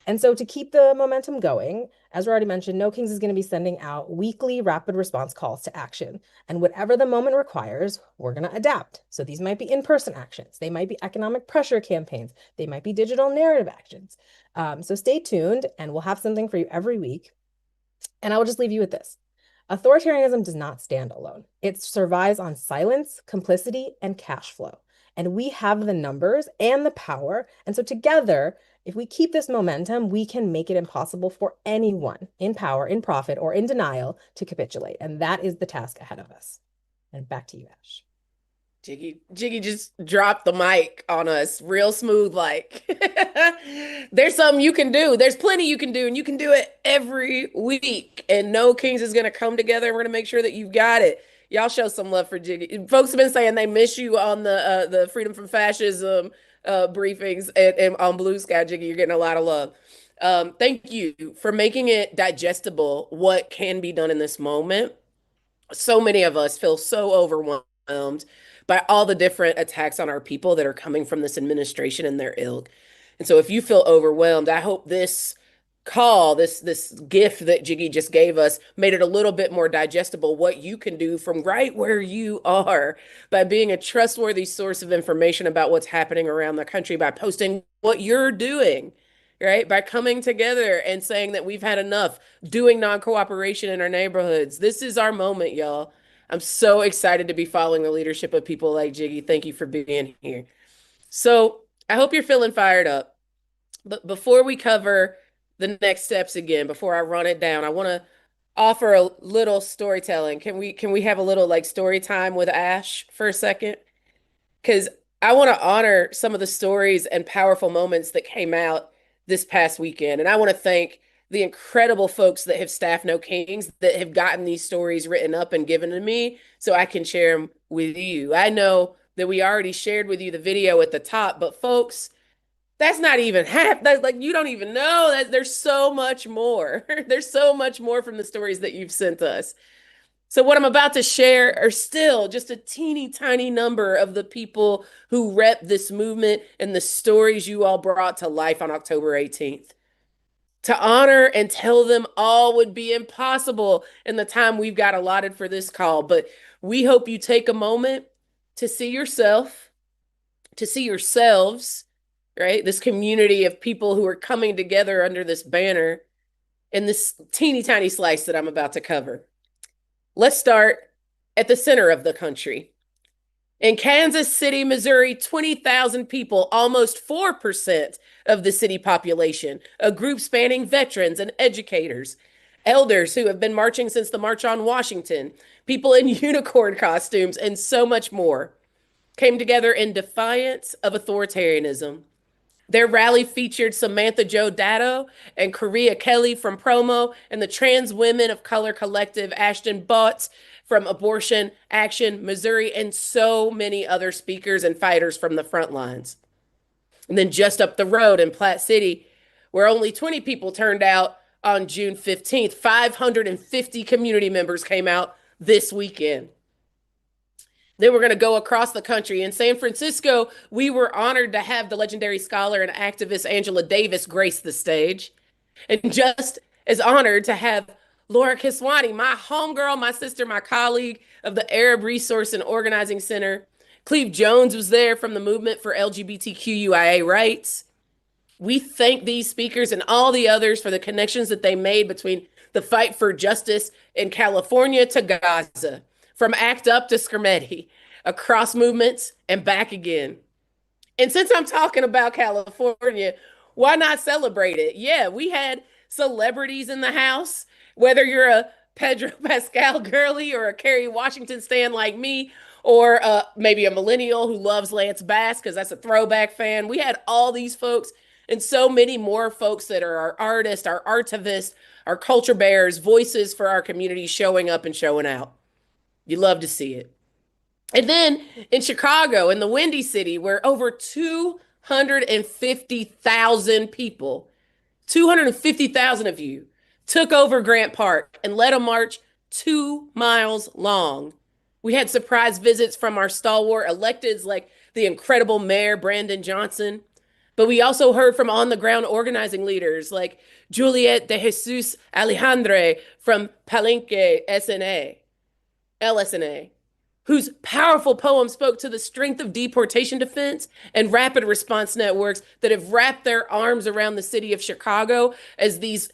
And so to keep the momentum going, as we already mentioned, No Kings is going to be sending out weekly rapid response calls to action. And whatever the moment requires, we're going to adapt. So these might be in-person actions. They might be economic pressure campaigns. They might be digital narrative actions. So stay tuned and we'll have something for you every week. And I will just leave you with this. Authoritarianism does not stand alone. It survives on silence, complicity, and cash flow. And we have the numbers and the power. And so together, if we keep this momentum, we can make it impossible for anyone in power, in profit, or in denial to capitulate. And that is the task ahead of us. And back to you, Ash. Jiggy just dropped the mic on us real smooth, like there's something you can do. There's plenty you can do, and you can do it every week. And No Kings is gonna come together, and we're gonna make sure that you've got it. Y'all show some love for Jiggy. Folks have been saying they miss you on the Freedom from Fascism briefings and on Blue Sky, Jiggy. You're getting a lot of love. Thank you for making it digestible what can be done in this moment. So many of us feel so overwhelmed by all the different attacks on our people that are coming from this administration and their ilk. And so if you feel overwhelmed, I hope this call, this gift that Jiggy just gave us made it a little bit more digestible what you can do from right where you are by being a trustworthy source of information about what's happening around the country, by posting what you're doing, right? By coming together and saying that we've had enough, doing non-cooperation in our neighborhoods. This is our moment, y'all. I'm so excited to be following the leadership of people like Jiggy. Thank you for being here. So I hope you're feeling fired up. But before we cover the next steps again, before I run it down, I want to offer a little storytelling. Can we have a little like story time with Ash for a second? Because I want to honor some of the stories and powerful moments that came out this past weekend. And I want to thank the incredible folks that have staffed No Kings that have gotten these stories written up and given to me so I can share them with you. I know that we already shared with you the video at the top, but folks, that's not even half. That's like you don't even know that there's so much more. There's so much more from the stories that you've sent us. So what I'm about to share are still just a teeny tiny number of the people who rep this movement and the stories you all brought to life on October 18th. To honor and tell them all would be impossible in the time we've got allotted for this call, but we hope you take a moment to see yourself, to see yourselves, right? This community of people who are coming together under this banner in this teeny tiny slice that I'm about to cover. Let's start at the center of the country. In Kansas City, Missouri, 20,000 people, almost 4% of the city population, a group spanning veterans and educators, elders who have been marching since the March on Washington, people in unicorn costumes, and so much more, came together in defiance of authoritarianism. Their rally featured Samantha Jo Datto and Korea Kelly from Promo and the Trans Women of Color Collective, Ashton Botts from Abortion Action Missouri, and so many other speakers and fighters from the front lines. And then just up the road in Platte City, where only 20 people turned out on June 15th, 550 community members came out this weekend. Then we're going to go across the country. In San Francisco, we were honored to have the legendary scholar and activist Angela Davis grace the stage. And just as honored to have Laura Kiswani, my homegirl, my sister, my colleague of the Arab Resource and Organizing Center. Cleve Jones was there from the Movement for LGBTQIA Rights. We thank these speakers and all the others for the connections that they made between the fight for justice in California to Gaza, from ACT UP to Skirmetti, across movements and back again. And since I'm talking about California, why not celebrate it? Yeah, we had celebrities in the house, whether you're a Pedro Pascal girly or a Kerry Washington stan like me, or maybe a millennial who loves Lance Bass because that's a throwback fan. We had all these folks and so many more folks that are our artists, our artivists, our culture bearers, voices for our community showing up and showing out. You love to see it. And then in Chicago, in the Windy City, where over 250,000 people, 250,000 of you, took over Grant Park and led a march 2 miles long. We had surprise visits from our stalwart electeds like the incredible Mayor Brandon Johnson. But we also heard from on the ground organizing leaders like Juliet de Jesus Alejandre from Palenque SNA, LSNA, whose powerful poem spoke to the strength of deportation defense and rapid response networks that have wrapped their arms around the city of Chicago as these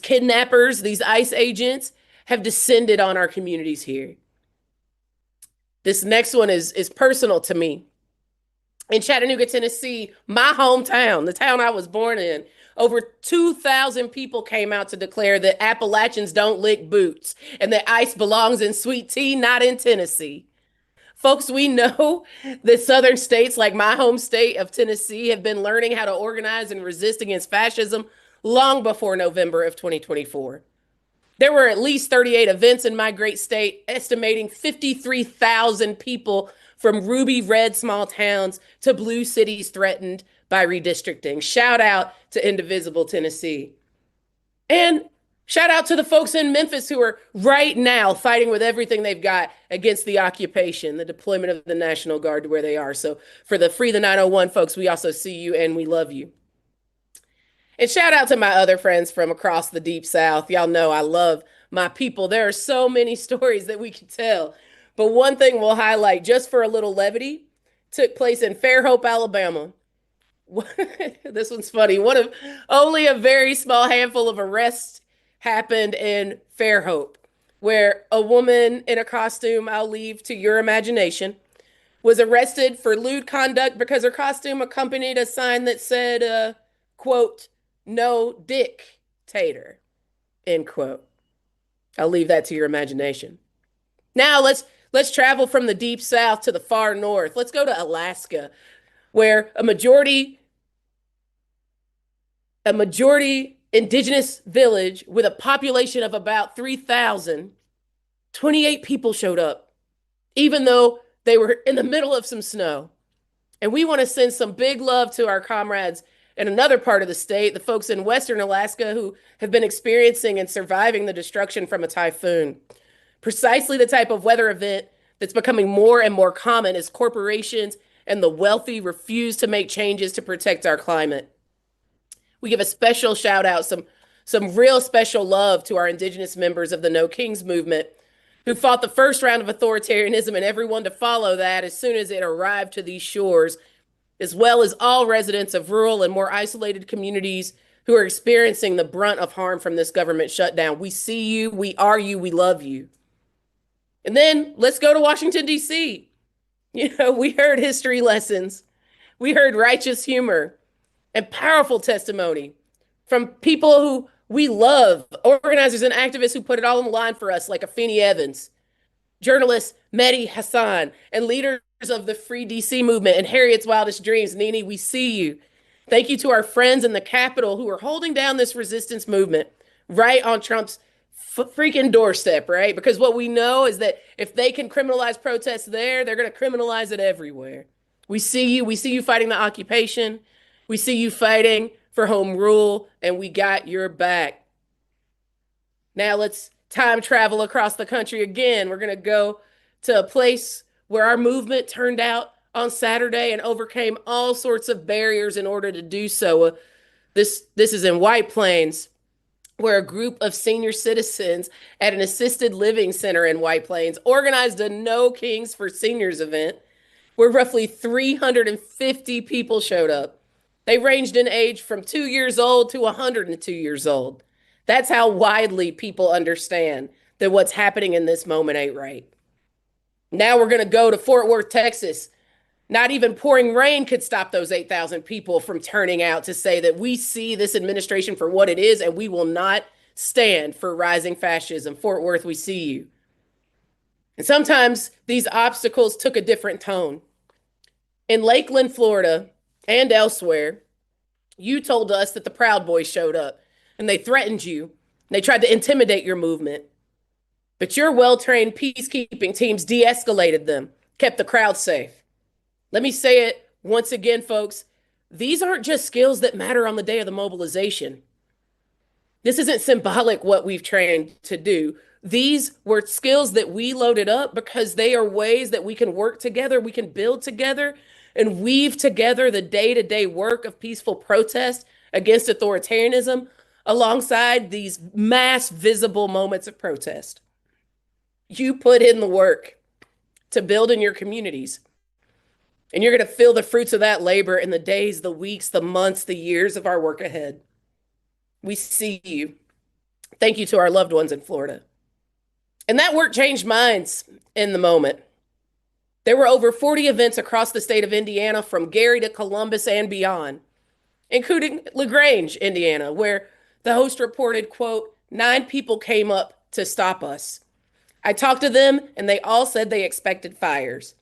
kidnappers, these ICE agents have descended on our communities here. This next one is personal to me. In Chattanooga, Tennessee, my hometown, the town I was born in, over 2,000 people came out to declare that Appalachians don't lick boots and that ICE belongs in sweet tea, not in Tennessee. Folks, we know that southern states like my home state of Tennessee have been learning how to organize and resist against fascism long before November of 2024. There were at least 38 events in my great state, estimating 53,000 people from ruby red small towns to blue cities threatened by redistricting. Shout out to Indivisible, Tennessee. And shout out to the folks in Memphis who are right now fighting with everything they've got against the occupation, the deployment of the National Guard to where they are. So for the Free the 901 folks, we also see you and we love you. And shout out to my other friends from across the deep South. Y'all know I love my people. There are so many stories that we could tell. But one thing we'll highlight just for a little levity took place in Fairhope, Alabama. This one's funny. One of only a very small handful of arrests happened in Fairhope, where a woman in a costume, I'll leave to your imagination, was arrested for lewd conduct because her costume accompanied a sign that said, quote, no dictator, end quote. I'll leave that to your imagination. Now let's travel from the deep south to the far north. Let's go to Alaska, where a majority indigenous village with a population of about 3,000, 28 people showed up, even though they were in the middle of some snow. And we want to send some big love to our comrades in another part of the state, the folks in Western Alaska who have been experiencing and surviving the destruction from a typhoon. Precisely the type of weather event that's becoming more and more common as corporations and the wealthy refuse to make changes to protect our climate. We give a special shout out, some real special love to our indigenous members of the No Kings movement who fought the first round of authoritarianism and everyone to follow that as soon as it arrived to these shores, as well as all residents of rural and more isolated communities who are experiencing the brunt of harm from this government shutdown. We see you, we are you, we love you. And then let's go to Washington, D.C. We heard history lessons, we heard righteous humor and powerful testimony from people who we love, organizers and activists who put it all on the line for us, like Afeni Evans, journalist Mehdi Hassan, and leaders of the Free DC movement and Harriet's Wildest Dreams. Nene, we see you. Thank you to our friends in the Capitol who are holding down this resistance movement right on Trump's freaking doorstep, right? Because what we know is that if they can criminalize protests there, they're going to criminalize it everywhere. We see you. We see you fighting the occupation. We see you fighting for home rule, and we got your back. Now let's time travel across the country again. We're going to go to a place where our movement turned out on Saturday and overcame all sorts of barriers in order to do so. This is in White Plains, where a group of senior citizens at an assisted living center in White Plains organized a No Kings for Seniors event where roughly 350 people showed up. They ranged in age from 2 years old to 102 years old. That's how widely people understand that what's happening in this moment ain't right. Now we're going to go to Fort Worth, Texas. Not even pouring rain could stop those 8,000 people from turning out to say that we see this administration for what it is and we will not stand for rising fascism. Fort Worth, we see you. And sometimes these obstacles took a different tone. In Lakeland, Florida, and elsewhere, you told us that the Proud Boys showed up and they threatened you. And they tried to intimidate your movement. But your well-trained peacekeeping teams de-escalated them, kept the crowd safe. Let me say it once again, folks. These aren't just skills that matter on the day of the mobilization. This isn't symbolic what we've trained to do. These were skills that we loaded up because they are ways that we can work together, we can build together, and weave together the day-to-day work of peaceful protest against authoritarianism alongside these mass visible moments of protest. You put in the work to build in your communities. And you're going to feel the fruits of that labor in the days, the weeks, the months, the years of our work ahead. We see you. Thank you to our loved ones in Florida. And that work changed minds in the moment. There were over 40 events across the state of Indiana, from Gary to Columbus and beyond, including LaGrange, Indiana, where the host reported, quote, 9 people came up to stop us. I talked to them and they all said they expected fires.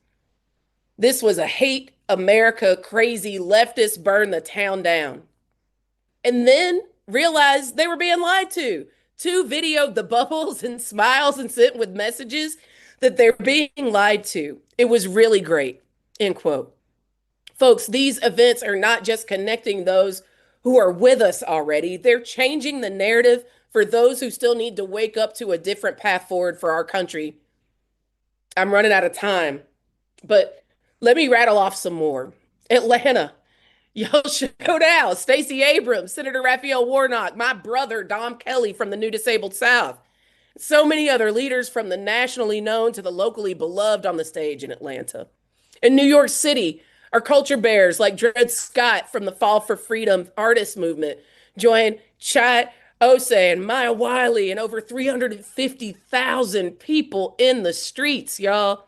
This was a hate America crazy leftist burn the town down. And then realized they were being lied to. 2 videoed the bubbles and smiles and sent with messages that they're being lied to. It was really great, end quote. Folks, these events are not just connecting those who are with us already. They're changing the narrative for those who still need to wake up to a different path forward for our country. I'm running out of time, but let me rattle off some more. Atlanta, Y'all should go down. Stacey Abrams, Senator Raphael Warnock, my brother Dom Kelly from the New Disabled South. So many other leaders from the nationally known to the locally beloved on the stage in Atlanta. In New York City, our culture bears like Dred Scott from the Fall for Freedom artist movement join Chat Ose and Maya Wiley and over 350,000 people in the streets, y'all.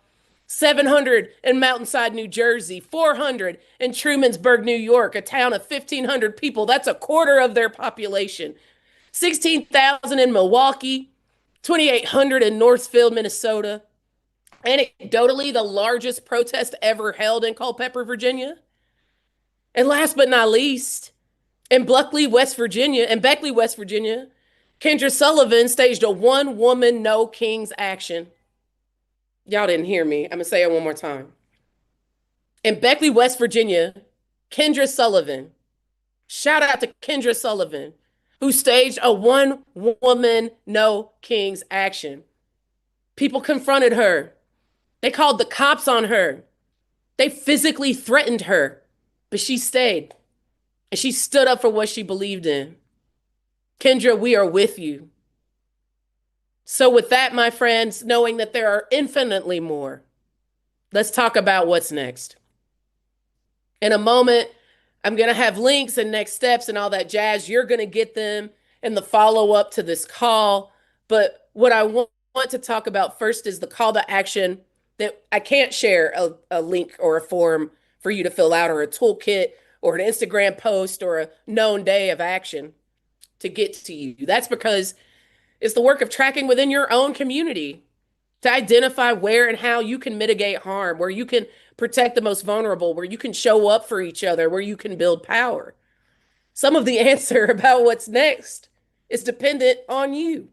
700 in Mountainside, New Jersey, 400 in Trumansburg, New York, a town of 1,500 people. That's a quarter of their population. 16,000 in Milwaukee, 2,800 in Northfield, Minnesota. Anecdotally, the largest protest ever held in Culpeper, Virginia. And last but not least, in Beckley, West Virginia, Kendra Sullivan staged a one-woman No Kings action. Y'all didn't hear me. I'm going to say it one more time. In Beckley, West Virginia, Kendra Sullivan, shout out to Kendra Sullivan, who staged a one-woman No Kings action. People confronted her. They called the cops on her. They physically threatened her, but she stayed and she stood up for what she believed in. Kendra, we are with you. So, with that, my friends, knowing that there are infinitely more, let's talk about what's next. In a moment, I'm going to have links and next steps and all that jazz. You're going to get them in the follow up to this call. But what I want to talk about first is the call to action that I can't share a link or a form for you to fill out or a toolkit or an Instagram post or a known day of action to get to you. That's because it's the work of tracking within your own community to identify where and how you can mitigate harm, where you can protect the most vulnerable, where you can show up for each other, where you can build power. Some of the answer about what's next is dependent on you.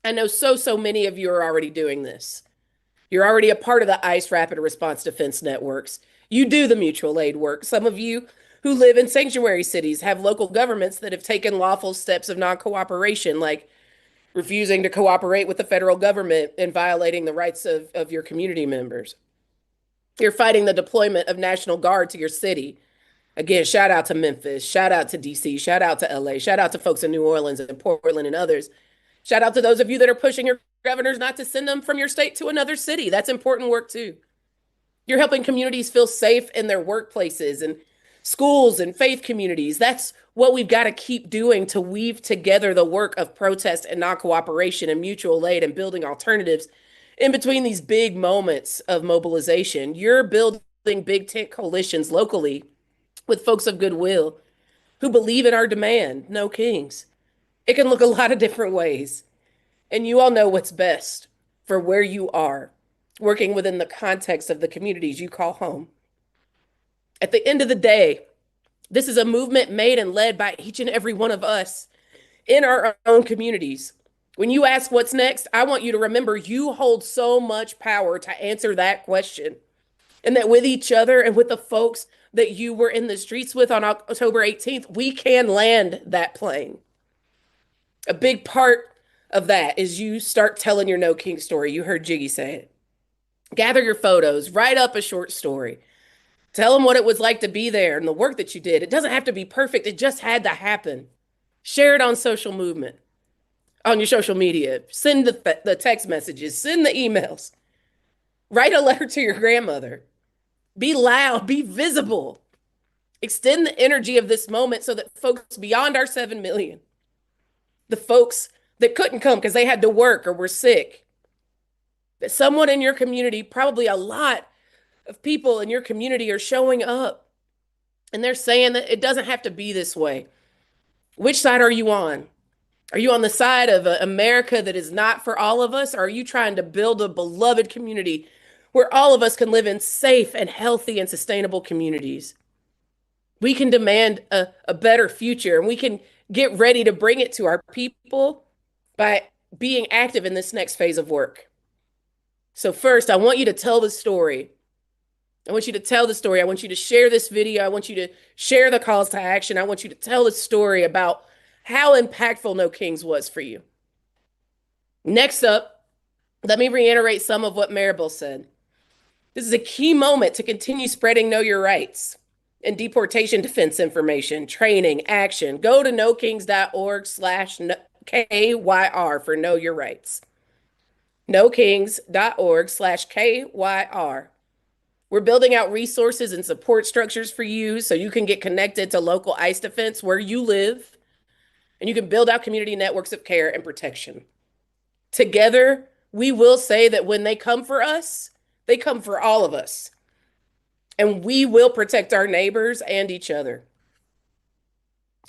I know so many of you are already doing this. You're already a part of the ICE Rapid Response Defense Networks. You do the mutual aid work. Some of you who live in sanctuary cities have local governments that have taken lawful steps of non-cooperation, like refusing to cooperate with the federal government and violating the rights of your community members. You're fighting the deployment of National Guard to your city. Again, shout out to Memphis, shout out to DC, shout out to LA, shout out to folks in New Orleans and Portland and others. Shout out to those of you that are pushing your governors not to send them from your state to another city. That's important work too. You're helping communities feel safe in their workplaces and schools and faith communities. That's what we've got to keep doing to weave together the work of protest and non-cooperation and mutual aid and building alternatives in between these big moments of mobilization. You're building big tent coalitions locally with folks of goodwill who believe in our demand, no kings. It can look a lot of different ways. And you all know what's best for where you are, working within the context of the communities you call home. At the end of the day, this is a movement made and led by each and every one of us in our own communities. When you ask what's next, I want you to remember you hold so much power to answer that question. And that with each other and with the folks that you were in the streets with on October 18th, we can land that plane. A big part of that is you start telling your No King story. You heard Jiggy say it. Gather your photos, write up a short story. Tell them what it was like to be there and the work that you did. It doesn't have to be perfect. It just had to happen. Share it on social movement, on your social media. Send the text messages, send the emails. Write a letter to your grandmother. Be loud, be visible. Extend the energy of this moment so that folks beyond our 7 million, the folks that couldn't come because they had to work or were sick, that someone in your community, probably a lot of people in your community are showing up and they're saying that it doesn't have to be this way. Which side are you on? Are you on the side of America that is not for all of us? Or are you trying to build a beloved community where all of us can live in safe and healthy and sustainable communities? We can demand a better future and we can get ready to bring it to our people by being active in this next phase of work. So first, I want you to tell the story. I want you to tell the story. I want you to share this video. I want you to share the calls to action. I want you to tell the story about how impactful No Kings was for you. Next up, let me reiterate some of what Maribel said. This is a key moment to continue spreading Know Your Rights. and deportation defense information, training, action. Go to nokings.org/KYR for Know Your Rights. nokings.org/KYR. We're building out resources and support structures for you so you can get connected to local ICE defense where you live, and you can build out community networks of care and protection. Together, we will say that when they come for us, they come for all of us. And we will protect our neighbors and each other.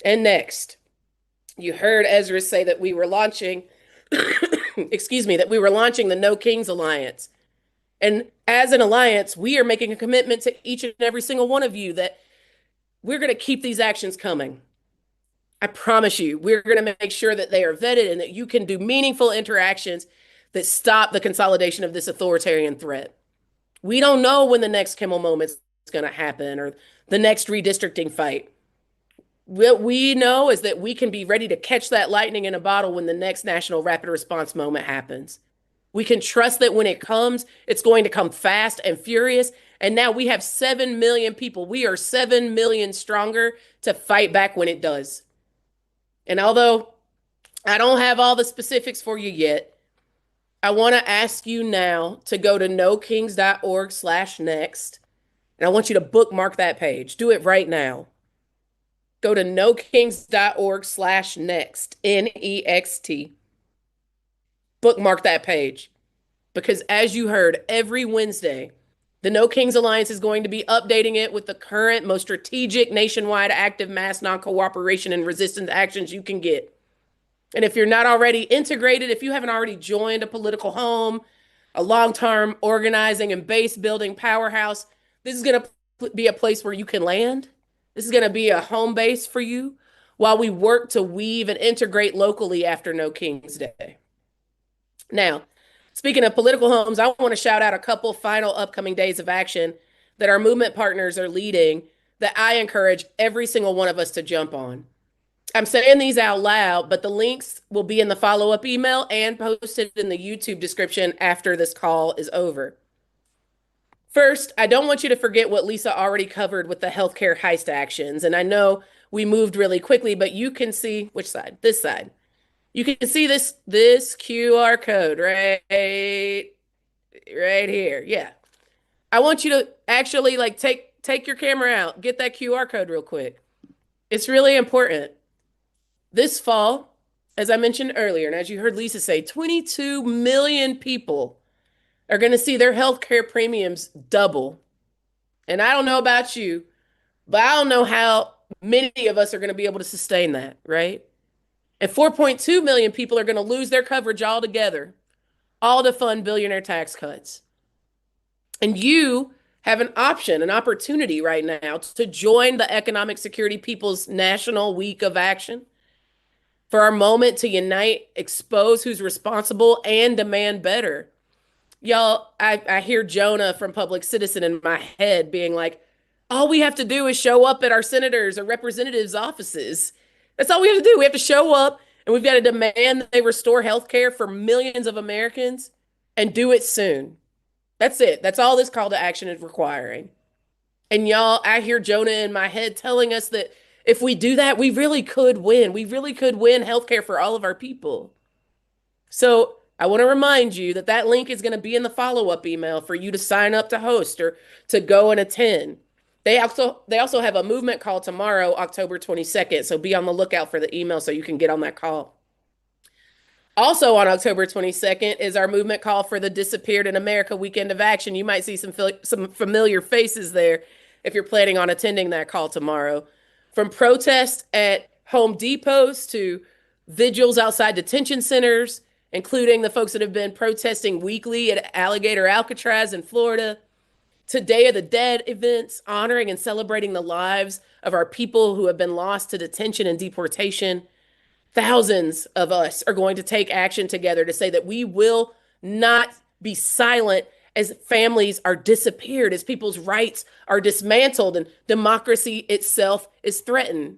And next, you heard Ezra say that we were launching, excuse me, that we were launching the No Kings Alliance. And as an alliance, we are making a commitment to each and every single one of you that we're going to keep these actions coming. I promise you, we're going to make sure that they are vetted and that you can do meaningful interactions that stop the consolidation of this authoritarian threat. We don't know when the next Kimmel moment is going to happen or the next redistricting fight. What we know is that we can be ready to catch that lightning in a bottle when the next national rapid response moment happens. We can trust that when it comes, it's going to come fast and furious. And now we have 7 million people. We are 7 million stronger to fight back when it does. And although I don't have all the specifics for you yet, I want to ask you now to go to nokings.org/next. And I want you to bookmark that page. Do it right now. Go to nokings.org/next, NEXT. Bookmark that page. Because as you heard, every Wednesday, the No Kings Alliance is going to be updating it with the current, most strategic, nationwide, active, mass non-cooperation and resistance actions you can get. And if you're not already integrated, if you haven't already joined a political home, a long-term organizing and base building powerhouse, this is going to be a place where you can land. This is going to be a home base for you while we work to weave and integrate locally after No Kings Day. Now, speaking of political homes, I want to shout out a couple final upcoming days of action that our movement partners are leading that I encourage every single one of us to jump on. I'm saying these out loud, but the links will be in the follow-up email and posted in the YouTube description after this call is over. First, I don't want you to forget what Lisa already covered with the healthcare heist actions. And I know we moved really quickly, but you can see which side? This side. You can see this QR code right here. Yeah. I want you to actually like take your camera out, get that QR code real quick. It's really important. This fall, as I mentioned earlier, and as you heard Lisa say, 22 million people are going to see their healthcare premiums double. And I don't know about you, but I don't know how many of us are going to be able to sustain that, right? And 4.2 million people are going to lose their coverage altogether, all to fund billionaire tax cuts. And you have an option, an opportunity right now to join the Economic Security People's National Week of Action for our moment to unite, expose who's responsible, and demand better. Y'all, I hear Jonah from Public Citizen in my head being like, all we have to do is show up at our senators or representatives' offices. That's all we have to do. We have to show up and we've got to demand that they restore health care for millions of Americans and do it soon. That's it. That's all this call to action is requiring. And y'all, I hear Jonah in my head telling us that if we do that, we really could win. We really could win healthcare for all of our people. So I want to remind you that that link is going to be in the follow-up email for you to sign up to host or to go and attend. They also have a movement call tomorrow, October 22nd. So be on the lookout for the email so you can get on that call. Also on October 22nd is our movement call for the Disappeared in America Weekend of Action. You might see some familiar faces there if you're planning on attending that call tomorrow. From protests at Home Depots to vigils outside detention centers, including the folks that have been protesting weekly at Alligator Alcatraz in Florida, to Day of the Dead events, honoring and celebrating the lives of our people who have been lost to detention and deportation. Thousands of us are going to take action together to say that we will not be silent as families are disappeared, as people's rights are dismantled, and democracy itself is threatened.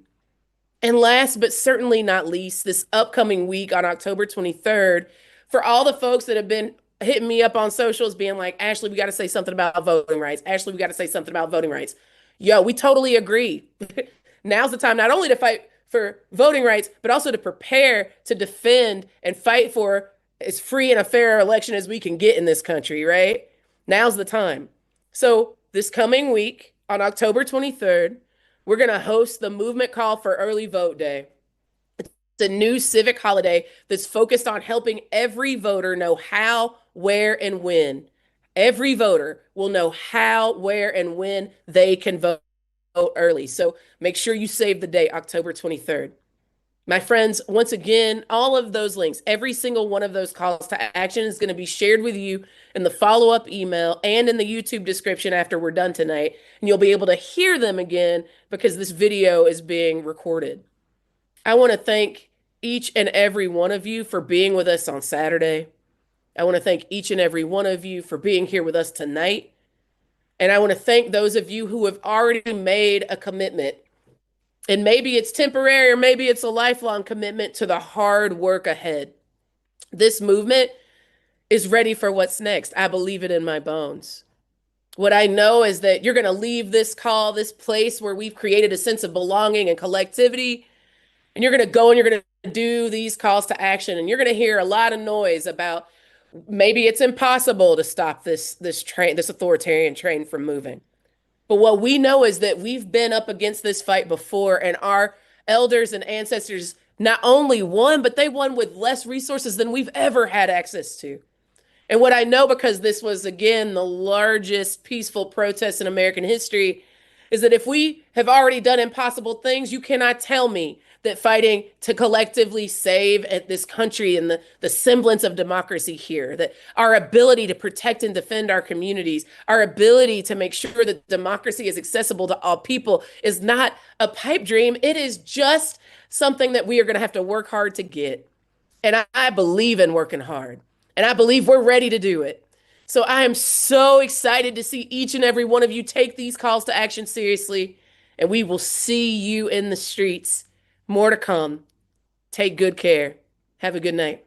And last but certainly not least, this upcoming week on October 23rd, for all the folks that have been hitting me up on socials being like, Ashley, we got to say something about voting rights. Ashley, we got to say something about voting rights. Yo, we totally agree. Now's the time not only to fight for voting rights, but also to prepare to defend and fight for as free and a fair election as we can get in this country, right? Now's the time. So, this coming week on October 23rd, we're going to host the movement call for early vote day. It's a new civic holiday that's focused on helping every voter know how, where, and when. Every voter will know how, where, and when they can vote early. So make sure you save the date, October 23rd. My friends, once again, all of those links, every single one of those calls to action is going to be shared with you in the follow up email and in the YouTube description after we're done tonight. And you'll be able to hear them again because this video is being recorded. I want to thank each and every one of you for being with us on Saturday. I want to thank each and every one of you for being here with us tonight. And I want to thank those of you who have already made a commitment. And maybe it's temporary or maybe it's a lifelong commitment to the hard work ahead. This movement is ready for what's next. I believe it in my bones. What I know is that you're going to leave this call, this place where we've created a sense of belonging and collectivity, and you're going to go and you're going to do these calls to action, and you're going to hear a lot of noise about maybe it's impossible to stop this authoritarian train from moving. But what we know is that we've been up against this fight before, and our elders and ancestors not only won, but they won with less resources than we've ever had access to. And what I know, because this was, again, the largest peaceful protest in American history, is that if we have already done impossible things, you cannot tell me that fighting to collectively save this country and the semblance of democracy here, that our ability to protect and defend our communities, our ability to make sure that democracy is accessible to all people is not a pipe dream. It is just something that we are going to have to work hard to get. And I believe in working hard. And I believe we're ready to do it. So I am so excited to see each and every one of you take these calls to action seriously. And we will see you in the streets. More to come. Take good care. Have a good night.